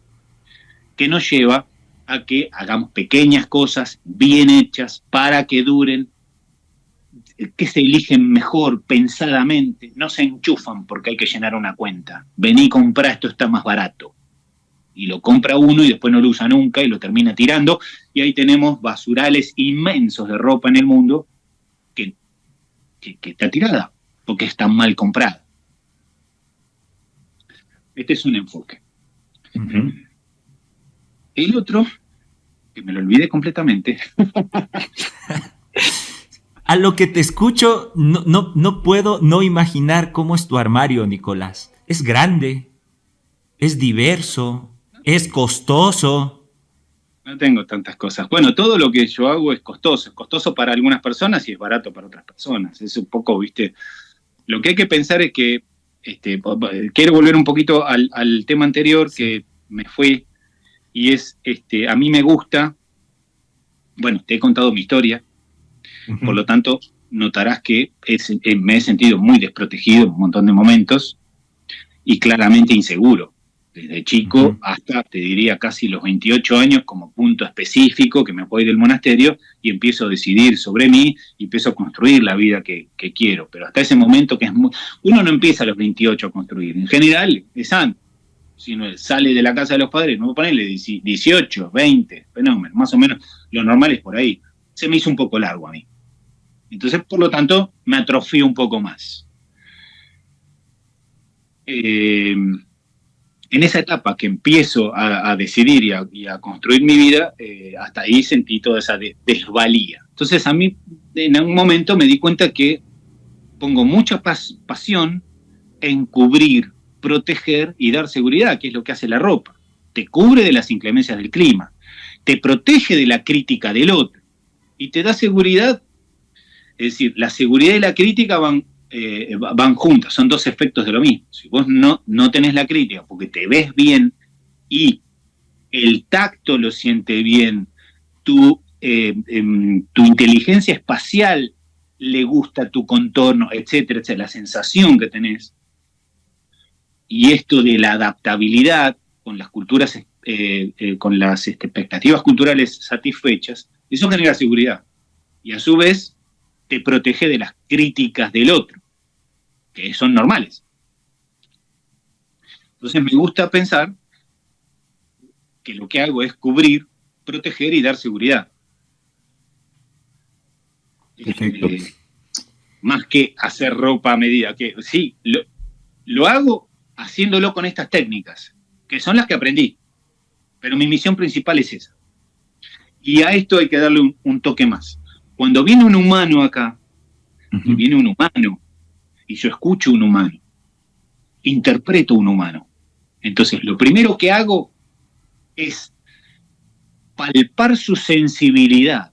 que nos lleva a que hagamos pequeñas cosas bien hechas para que duren, que se eligen mejor, pensadamente, no se enchufan porque hay que llenar una cuenta. Vení, comprá, esto está más barato. Y lo compra uno y después no lo usa nunca y lo termina tirando. Y ahí tenemos basurales inmensos de ropa en el mundo que está tirada porque está mal comprada. Este es un enfoque. Uh-huh. El otro, que me lo olvidé completamente. A lo que te escucho, no puedo no imaginar cómo es tu armario, Nicolás. Es grande, es diverso, es costoso. No tengo tantas cosas. Bueno, todo lo que yo hago es costoso. Es costoso para algunas personas y es barato para otras personas. Es un poco, viste, lo que hay que pensar es que, quiero volver un poquito al tema anterior, sí, que me fue, y es, a mí me gusta, bueno, te he contado mi historia, uh-huh. Por lo tanto, notarás que me he sentido muy desprotegido en un montón de momentos y claramente inseguro. Desde chico, uh-huh, hasta, te diría, casi los 28 años, como punto específico, que me voy del monasterio y empiezo a decidir sobre mí y empiezo a construir la vida que quiero. Pero hasta ese momento, que es uno no empieza a los 28 a construir. En general, es antes. Si uno sale de la casa de los padres, no voy a ponerle 18, 20, fenómeno. Más o menos, lo normal es por ahí. Se me hizo un poco largo a mí. Entonces, por lo tanto, me atrofío un poco más. En esa etapa que empiezo a decidir y a construir mi vida, hasta ahí sentí toda esa desvalía. Entonces a mí en algún momento me di cuenta que pongo mucha pasión en cubrir, proteger y dar seguridad, que es lo que hace la ropa. Te cubre de las inclemencias del clima, te protege de la crítica del otro y te da seguridad. Es decir, la seguridad y la crítica van juntas, son dos efectos de lo mismo. Si vos no tenés la crítica porque te ves bien y el tacto lo siente bien, tu inteligencia espacial le gusta tu contorno, etcétera, etcétera, la sensación que tenés, y esto de la adaptabilidad con las culturas, con las expectativas culturales satisfechas, eso genera seguridad. Y a su vez te protege de las críticas del otro, que son normales. Entonces me gusta pensar que lo que hago es cubrir, proteger y dar seguridad. Más que hacer ropa a medida. Que sí, lo hago haciéndolo con estas técnicas, que son las que aprendí. Pero mi misión principal es esa. Y a esto hay que darle un toque más. Cuando viene un humano acá, y viene un humano, y yo escucho un humano, interpreto un humano. Entonces, lo primero que hago es palpar su sensibilidad.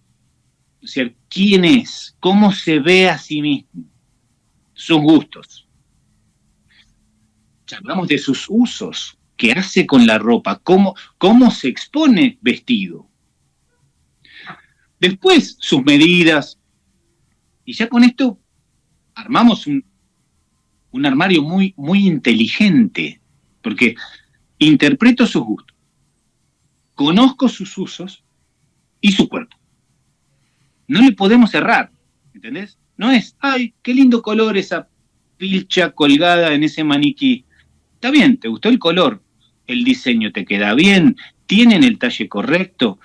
O sea, quién es, cómo se ve a sí mismo, sus gustos. Hablamos de sus usos, qué hace con la ropa, cómo se expone vestido. Después, sus medidas. Y ya con esto armamos un armario muy, muy inteligente, porque interpreto sus gustos, conozco sus usos y su cuerpo. No le podemos errar, ¿entendés? No es, ay, qué lindo color esa pilcha colgada en ese maniquí. Está bien, te gustó el color, el diseño te queda bien, tienen el talle correcto.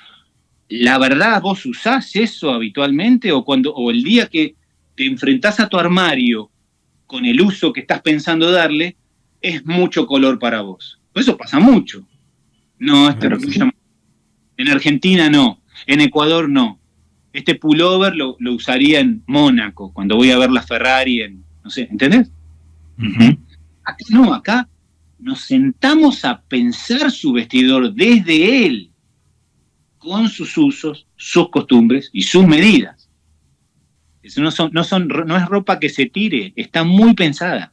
La verdad, ¿vos usás eso habitualmente o el día que te enfrentás a tu armario con el uso que estás pensando darle, es mucho color para vos? Eso pasa mucho. No, en Argentina no, en Ecuador no. Este pullover lo usaría en Mónaco, cuando voy a ver la Ferrari no sé, ¿entendés? Acá no, acá nos sentamos a pensar su vestidor desde él, con sus usos, sus costumbres y sus medidas. Eso no es ropa que se tire, está muy pensada.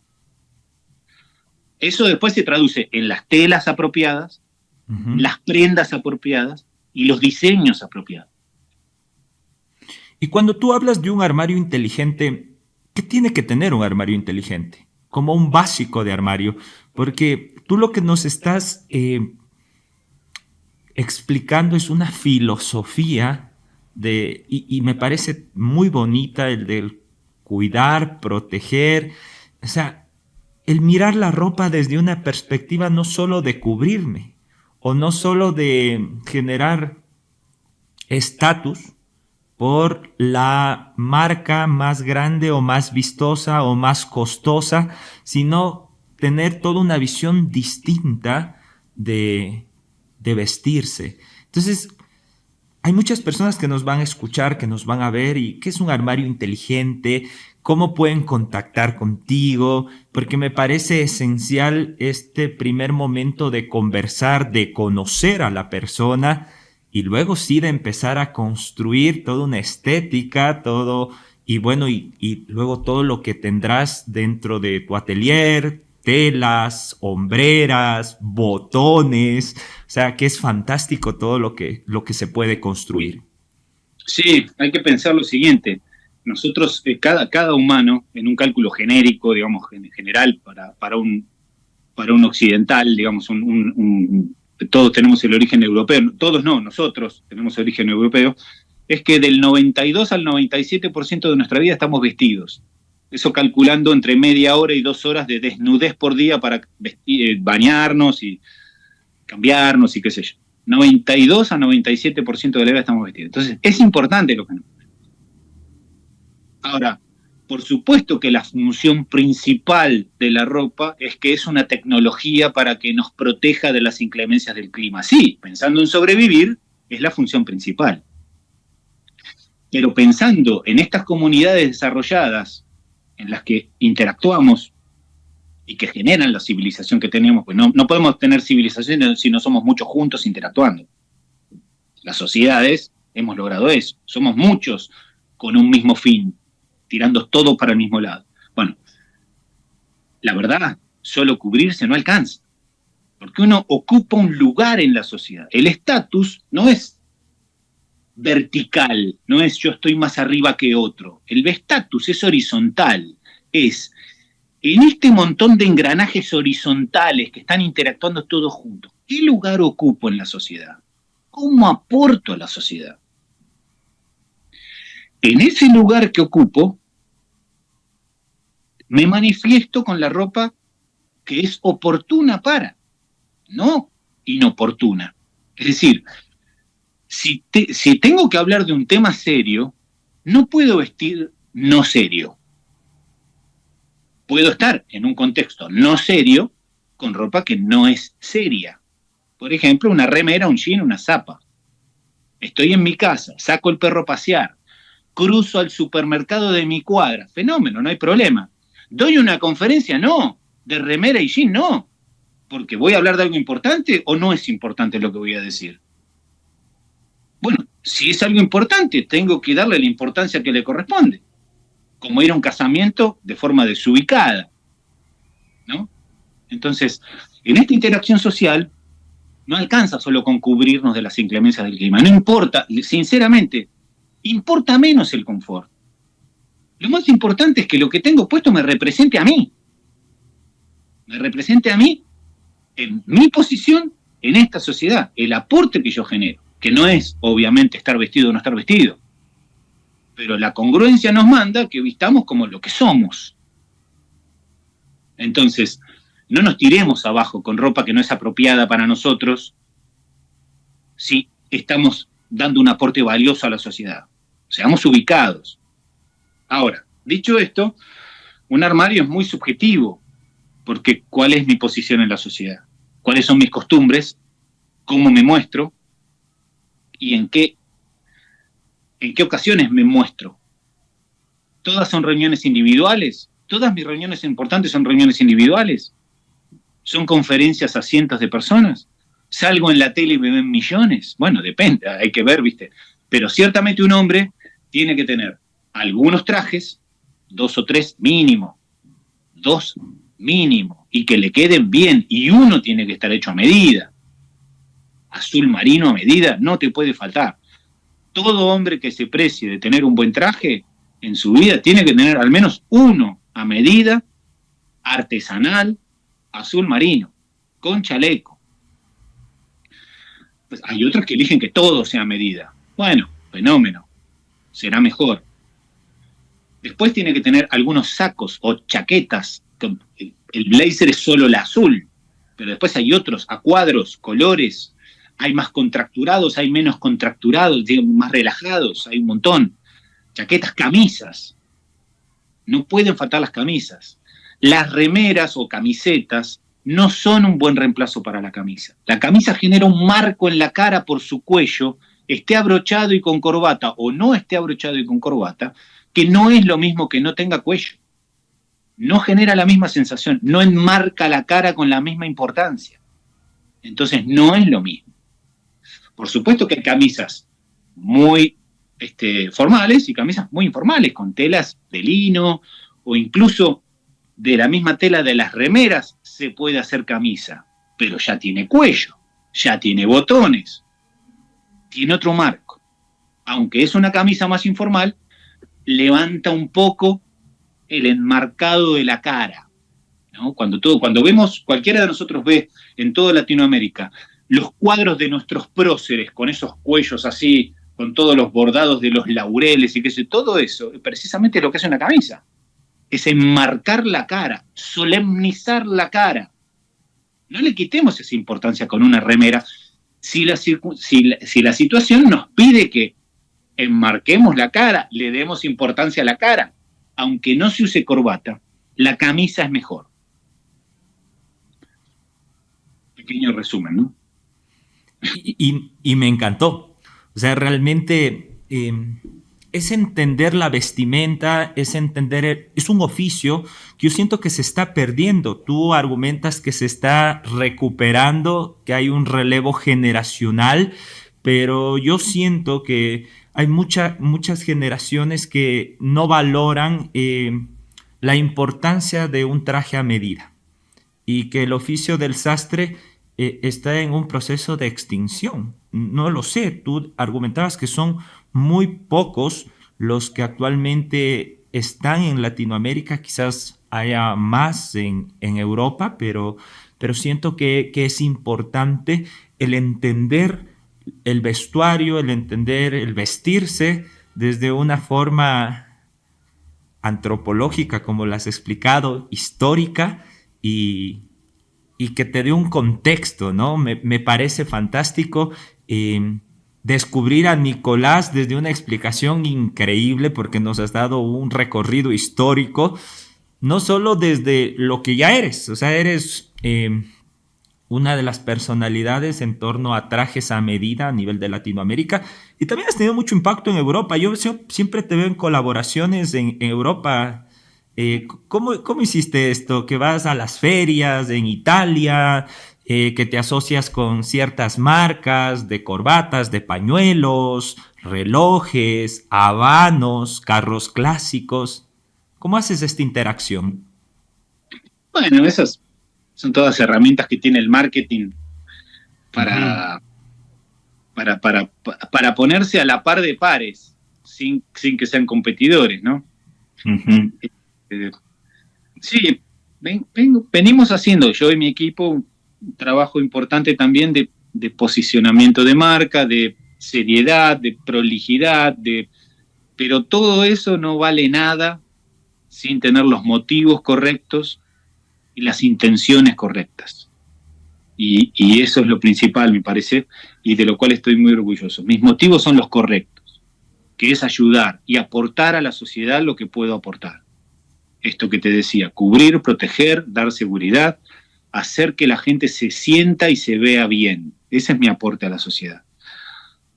Eso después se traduce en las telas apropiadas, las prendas apropiadas y los diseños apropiados. Y cuando tú hablas de un armario inteligente, ¿qué tiene que tener un armario inteligente? Como un básico de armario, porque tú lo que nos estás explicando es una filosofía y me parece muy bonita el del cuidar, proteger, o sea, el mirar la ropa desde una perspectiva no solo de cubrirme o no solo de generar estatus por la marca más grande o más vistosa o más costosa, sino tener toda una visión distinta de vestirse. Entonces, hay muchas personas que nos van a escuchar, que nos van a ver y qué es un armario inteligente, cómo pueden contactar contigo, porque me parece esencial este primer momento de conversar, de conocer a la persona y luego sí de empezar a construir toda una estética, todo, y bueno, y luego todo lo que tendrás dentro de tu atelier, telas, hombreras, botones, o sea que es fantástico todo lo que se puede construir. Sí, hay que pensar lo siguiente. Nosotros, cada humano, en un cálculo genérico, digamos, general, para un occidental, digamos, todos tenemos el origen europeo, todos no, nosotros tenemos origen europeo, es que del 92 al 97% de nuestra vida estamos vestidos. Eso calculando entre media hora y 2 horas de desnudez por día para bañarnos y cambiarnos y qué sé yo. 92 a 97% de la vida estamos vestidos. Entonces, es importante lo que nos... Ahora, por supuesto que la función principal de la ropa es que es una tecnología para que nos proteja de las inclemencias del clima. Sí, pensando en sobrevivir, es la función principal. Pero pensando en estas comunidades desarrolladas en las que interactuamos y que generan la civilización que tenemos, pues no podemos tener civilización si no somos muchos juntos interactuando. Las sociedades hemos logrado eso, somos muchos con un mismo fin, tirando todo para el mismo lado. Bueno, la verdad, solo cubrirse no alcanza, porque uno ocupa un lugar en la sociedad. El estatus no es vertical, no es yo estoy más arriba que otro. El estatus es horizontal, es en este montón de engranajes horizontales que están interactuando todos juntos. ¿Qué lugar ocupo en la sociedad? ¿Cómo aporto a la sociedad? En ese lugar que ocupo, me manifiesto con la ropa que es oportuna para, no inoportuna. Es decir, si tengo que hablar de un tema serio, no puedo vestir no serio. Puedo estar en un contexto no serio, con ropa que no es seria. Por ejemplo, una remera, un jean, una zapa. Estoy en mi casa, saco el perro a pasear, cruzo al supermercado de mi cuadra. Fenómeno, no hay problema. ¿Doy una conferencia? No. ¿De remera y jean? No. ¿Porque voy a hablar de algo importante o no es importante lo que voy a decir? Bueno, si es algo importante, tengo que darle la importancia que le corresponde. Como ir a un casamiento de forma desubicada, ¿no? Entonces, en esta interacción social, no alcanza solo con cubrirnos de las inclemencias del clima. No importa, sinceramente, importa menos el confort. Lo más importante es que lo que tengo puesto me represente a mí. Me represente a mí en mi posición en esta sociedad, el aporte que yo genero, que no es, obviamente, estar vestido o no estar vestido, pero la congruencia nos manda que vistamos como lo que somos. Entonces, no nos tiremos abajo con ropa que no es apropiada para nosotros si estamos dando un aporte valioso a la sociedad. Seamos ubicados. Ahora, dicho esto, un armario es muy subjetivo, porque ¿cuál es mi posición en la sociedad? ¿Cuáles son mis costumbres? ¿Cómo me muestro? ¿Y en qué ocasiones me muestro? ¿Todas son reuniones individuales? ¿Todas mis reuniones importantes son reuniones individuales? ¿Son conferencias a cientos de personas? ¿Salgo en la tele y me ven millones? Bueno, depende, hay que ver, ¿viste? Pero ciertamente un hombre tiene que tener algunos trajes, 2 o 3 mínimo, 2 mínimo, y que le queden bien, y uno tiene que estar hecho a medida. Azul marino a medida no te puede faltar. Todo hombre que se precie de tener un buen traje en su vida tiene que tener al menos uno a medida, artesanal, azul marino, con chaleco. Pues hay otros que eligen que todo sea a medida. Bueno, fenómeno, será mejor. Después tiene que tener algunos sacos o chaquetas. El blazer es solo el azul, pero después hay otros a cuadros, colores. Hay más contracturados, hay menos contracturados, más relajados, hay un montón. Chaquetas, camisas. No pueden faltar las camisas. Las remeras o camisetas no son un buen reemplazo para la camisa. La camisa genera un marco en la cara por su cuello, esté abrochado y con corbata o no esté abrochado y con corbata, que no es lo mismo que no tenga cuello. No genera la misma sensación, no enmarca la cara con la misma importancia. Entonces no es lo mismo. Por supuesto que hay camisas muy formales y camisas muy informales, con telas de lino o incluso de la misma tela de las remeras se puede hacer camisa, pero ya tiene cuello, ya tiene botones, tiene otro marco. Aunque es una camisa más informal, levanta un poco el enmarcado de la cara, ¿no? Cuando vemos, cualquiera de nosotros ve en toda Latinoamérica los cuadros de nuestros próceres con esos cuellos así, con todos los bordados de los laureles y qué sé, todo eso, precisamente es lo que hace una camisa. Es enmarcar la cara, solemnizar la cara. No le quitemos esa importancia con una remera si la situación nos pide que enmarquemos la cara, le demos importancia a la cara. Aunque no se use corbata, la camisa es mejor. Pequeño resumen, ¿no? Y me encantó. O sea, realmente es entender la vestimenta, es entender, es un oficio que yo siento que se está perdiendo. Tú argumentas que se está recuperando, que hay un relevo generacional, pero yo siento que hay muchas generaciones que no valoran la importancia de un traje a medida y que el oficio del sastre está en un proceso de extinción. No lo sé, tú argumentabas que son muy pocos los que actualmente están en Latinoamérica, quizás haya más en Europa, pero siento que es importante el entender el vestuario, el entender el vestirse desde una forma antropológica, como lo has explicado, histórica y que te dé un contexto, ¿no? Me parece fantástico descubrir a Nicolás desde una explicación increíble porque nos has dado un recorrido histórico, no solo desde lo que ya eres, o sea, eres una de las personalidades en torno a trajes a medida a nivel de Latinoamérica, y también has tenido mucho impacto en Europa. Yo siempre te veo en colaboraciones en Europa. ¿Cómo hiciste esto? Que vas a las ferias en Italia, que te asocias con ciertas marcas de corbatas, de pañuelos, relojes, habanos, carros clásicos. ¿Cómo haces esta interacción? Bueno, esas son todas herramientas que tiene el marketing Ujú. para, para ponerse a la par de pares, sin que sean competidores, ¿no? Ujú. Eh, sí, venimos haciendo, yo y mi equipo, un trabajo importante también de posicionamiento de marca, de seriedad, de prolijidad, pero todo eso no vale nada sin tener los motivos correctos y las intenciones correctas. Y eso es lo principal, me parece, y de lo cual estoy muy orgulloso. Mis motivos son los correctos, que es ayudar y aportar a la sociedad lo que puedo aportar. Esto que te decía, cubrir, proteger, dar seguridad, hacer que la gente se sienta y se vea bien. Ese es mi aporte a la sociedad.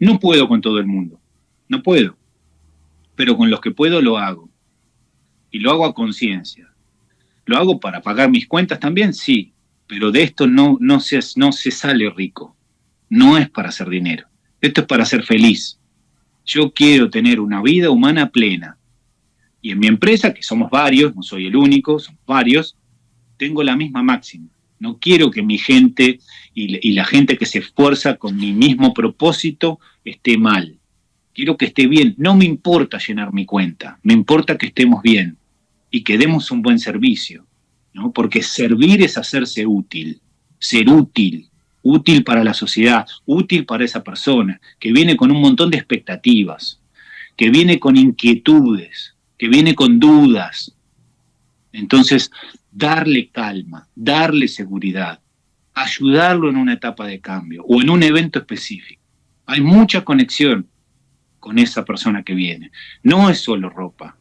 No puedo con todo el mundo, no puedo, pero con los que puedo lo hago. Y lo hago a conciencia. ¿Lo hago para pagar mis cuentas también? Sí, pero de esto no se sale rico. No es para hacer dinero. Esto es para ser feliz. Yo quiero tener una vida humana plena. Y en mi empresa, que somos varios, no soy el único, somos varios, tengo la misma máxima. No quiero que mi gente y la gente que se esfuerza con mi mismo propósito esté mal. Quiero que esté bien. No me importa llenar mi cuenta, me importa que estemos bien y que demos un buen servicio, ¿no? Porque servir es hacerse útil, ser útil, útil para la sociedad, útil para esa persona, que viene con un montón de expectativas, que viene con inquietudes, que viene con dudas. Entonces, darle calma, darle seguridad, ayudarlo en una etapa de cambio o en un evento específico. Hay mucha conexión con esa persona que viene. No es solo ropa.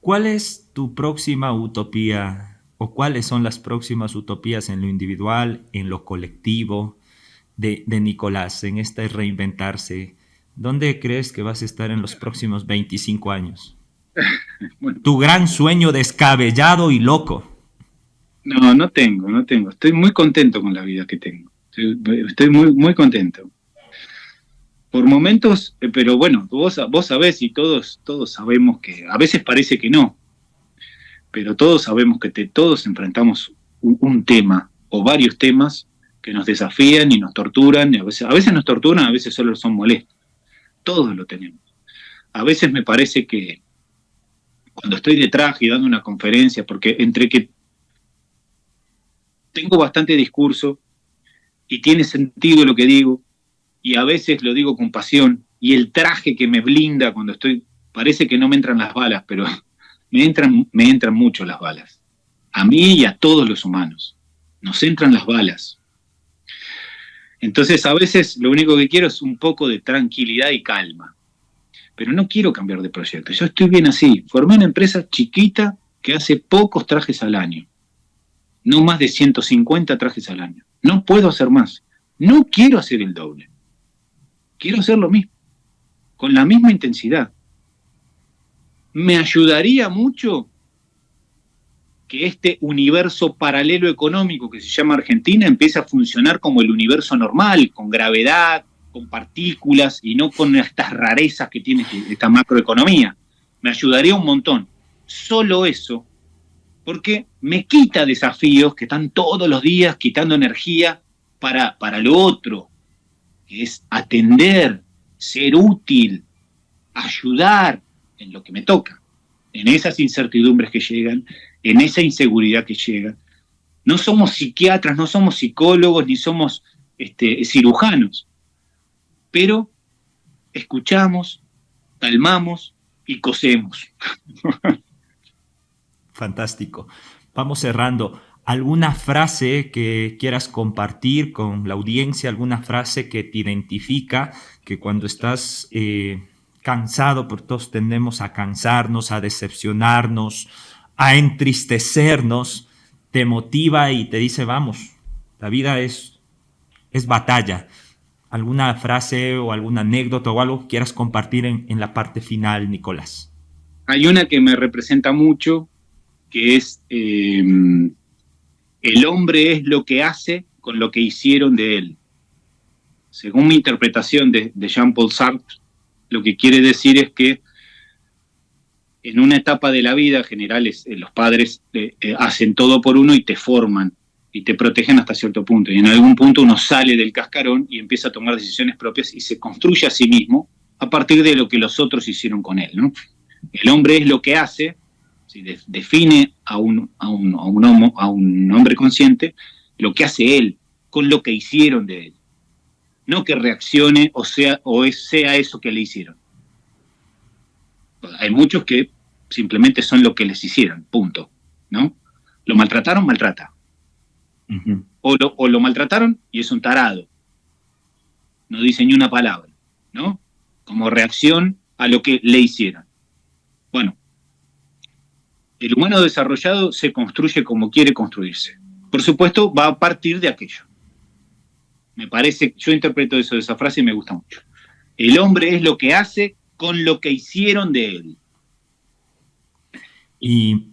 ¿Cuál es tu próxima utopía o cuáles son las próximas utopías en lo individual, en lo colectivo de Nicolás, en este reinventarse? ¿Dónde crees que vas a estar en los próximos 25 años? Bueno, Tu gran sueño descabellado y loco. no tengo. Estoy muy contento con la vida que tengo. Estoy muy, muy contento. Por momentos, pero bueno, vos sabés y todos sabemos que a veces parece que no, pero todos sabemos que todos enfrentamos un tema o varios temas que nos desafían y nos torturan, y a veces nos torturan, a veces solo son molestos. Todos lo tenemos. A veces me parece que cuando estoy de traje y dando una conferencia, porque entre que tengo bastante discurso y tiene sentido lo que digo, y a veces lo digo con pasión, y el traje que me blinda cuando estoy, parece que no me entran las balas, pero me entran mucho las balas. A mí y a todos los humanos. Nos entran las balas. Entonces a veces lo único que quiero es un poco de tranquilidad y calma. Pero no quiero cambiar de proyecto. Yo estoy bien así. Formé una empresa chiquita que hace pocos trajes al año. No más de 150 trajes al año. No puedo hacer más. No quiero hacer el doble. Quiero hacer lo mismo, con la misma intensidad. Me ayudaría mucho que este universo paralelo económico que se llama Argentina empiece a funcionar como el universo normal, con gravedad, con partículas y no con estas rarezas que tiene esta macroeconomía. Me ayudaría un montón. Solo eso, porque me quita desafíos que están todos los días quitando energía para lo otro, que es atender, ser útil, ayudar en lo que me toca, en esas incertidumbres que llegan, en esa inseguridad que llega. No somos psiquiatras, no somos psicólogos, ni somos cirujanos, pero escuchamos, calmamos y cosemos. Fantástico. Vamos cerrando. ¿Alguna frase que quieras compartir con la audiencia? ¿Alguna frase que te identifica? Que cuando estás cansado, porque todos tendemos a cansarnos, a decepcionarnos, a entristecernos, te motiva y te dice, vamos, la vida es batalla. ¿Alguna frase o alguna anécdota o algo que quieras compartir en la parte final, Nicolás? Hay una que me representa mucho, que es el hombre es lo que hace con lo que hicieron de él. Según mi interpretación de Jean-Paul Sartre, lo que quiere decir es que en una etapa de la vida, en general, los padres hacen todo por uno y te forman y te protegen hasta cierto punto. Y en algún punto uno sale del cascarón y empieza a tomar decisiones propias y se construye a sí mismo a partir de lo que los otros hicieron con él, ¿no? El hombre es lo que hace, ¿sí? Define a un hombre consciente lo que hace él con lo que hicieron de él. No que reaccione sea eso que le hicieron. Hay muchos que simplemente son lo que les hicieron, punto, ¿no? Lo maltrataron, maltrata. Uh-huh. O lo maltrataron y es un tarado. No dice ni una palabra, ¿no? Como reacción a lo que le hicieron. Bueno, el humano desarrollado se construye como quiere construirse. Por supuesto, va a partir de aquello. Me parece, yo interpreto eso de esa frase y me gusta mucho. El hombre es lo que hace con lo que hicieron de él. Y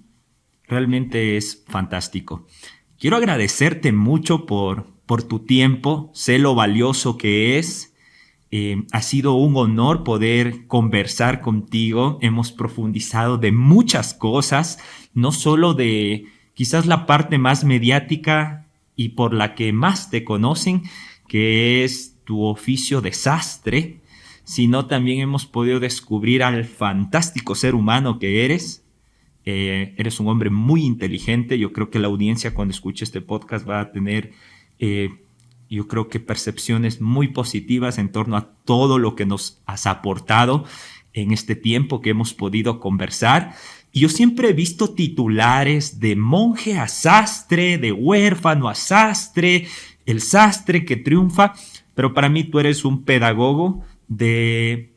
realmente es fantástico. Quiero agradecerte mucho por tu tiempo, sé lo valioso que es. Ha sido un honor poder conversar contigo. Hemos profundizado de muchas cosas, no solo de quizás la parte más mediática y por la que más te conocen, que es tu oficio de sastre, sino también hemos podido descubrir al fantástico ser humano que eres. Eres un hombre muy inteligente. Yo creo que la audiencia cuando escuche este podcast va a tener, yo creo que percepciones muy positivas en torno a todo lo que nos has aportado en este tiempo que hemos podido conversar. Y yo siempre he visto titulares de monje a sastre, de huérfano a sastre, el sastre que triunfa, pero para mí tú eres un pedagogo de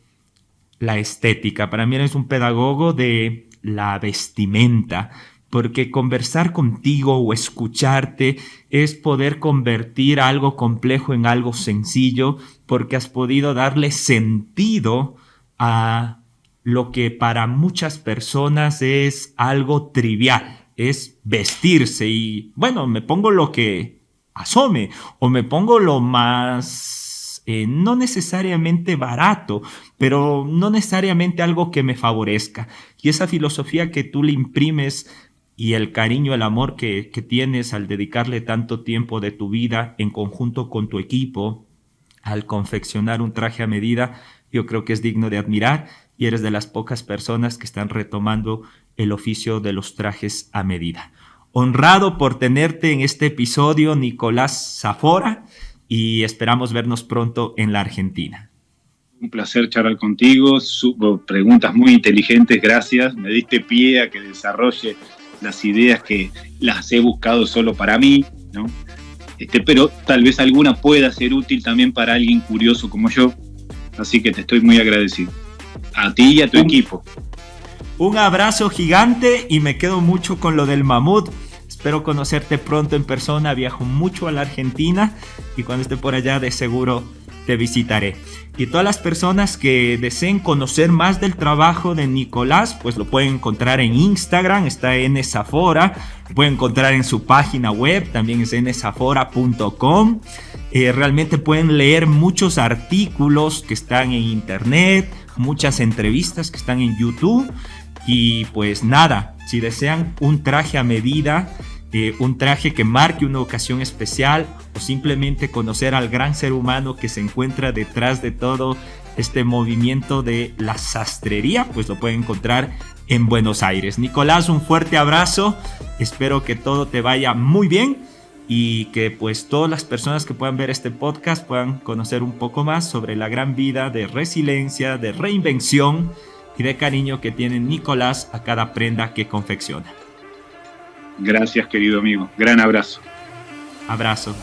la estética, para mí eres un pedagogo de la vestimenta, porque conversar contigo o escucharte es poder convertir algo complejo en algo sencillo, porque has podido darle sentido a lo que para muchas personas es algo trivial, es vestirse y bueno, me pongo lo que asome o me pongo lo más no necesariamente barato, pero no necesariamente algo que me favorezca. Y esa filosofía que tú le imprimes y el cariño, el amor que tienes al dedicarle tanto tiempo de tu vida en conjunto con tu equipo, al confeccionar un traje a medida, yo creo que es digno de admirar y eres de las pocas personas que están retomando el oficio de los trajes a medida. Honrado por tenerte en este episodio, Nicolás Zafora, y esperamos vernos pronto en la Argentina. Un placer charlar contigo, preguntas muy inteligentes, gracias. Me diste pie a que desarrolle las ideas que las he buscado solo para mí, ¿no? Pero tal vez alguna pueda ser útil también para alguien curioso como yo, así que te estoy muy agradecido. A ti y a tu equipo. Un abrazo gigante y me quedo mucho con lo del mamut. Espero conocerte pronto en persona, viajo mucho a la Argentina y cuando esté por allá de seguro te visitaré. Y todas las personas que deseen conocer más del trabajo de Nicolás, pues lo pueden encontrar en Instagram, está nzafora, lo pueden encontrar en su página web, también es nzafora.com. Realmente pueden leer muchos artículos que están en internet, muchas entrevistas que están en YouTube. Y pues nada, si desean un traje a medida, un traje que marque una ocasión especial o simplemente conocer al gran ser humano que se encuentra detrás de todo este movimiento de la sastrería, pues lo pueden encontrar en Buenos Aires. Nicolás, un fuerte abrazo, espero que todo te vaya muy bien y que pues todas las personas que puedan ver este podcast puedan conocer un poco más sobre la gran vida de resiliencia, de reinvención y de cariño que tiene Nicolás a cada prenda que confecciona. Gracias, querido amigo. Gran abrazo. Abrazo.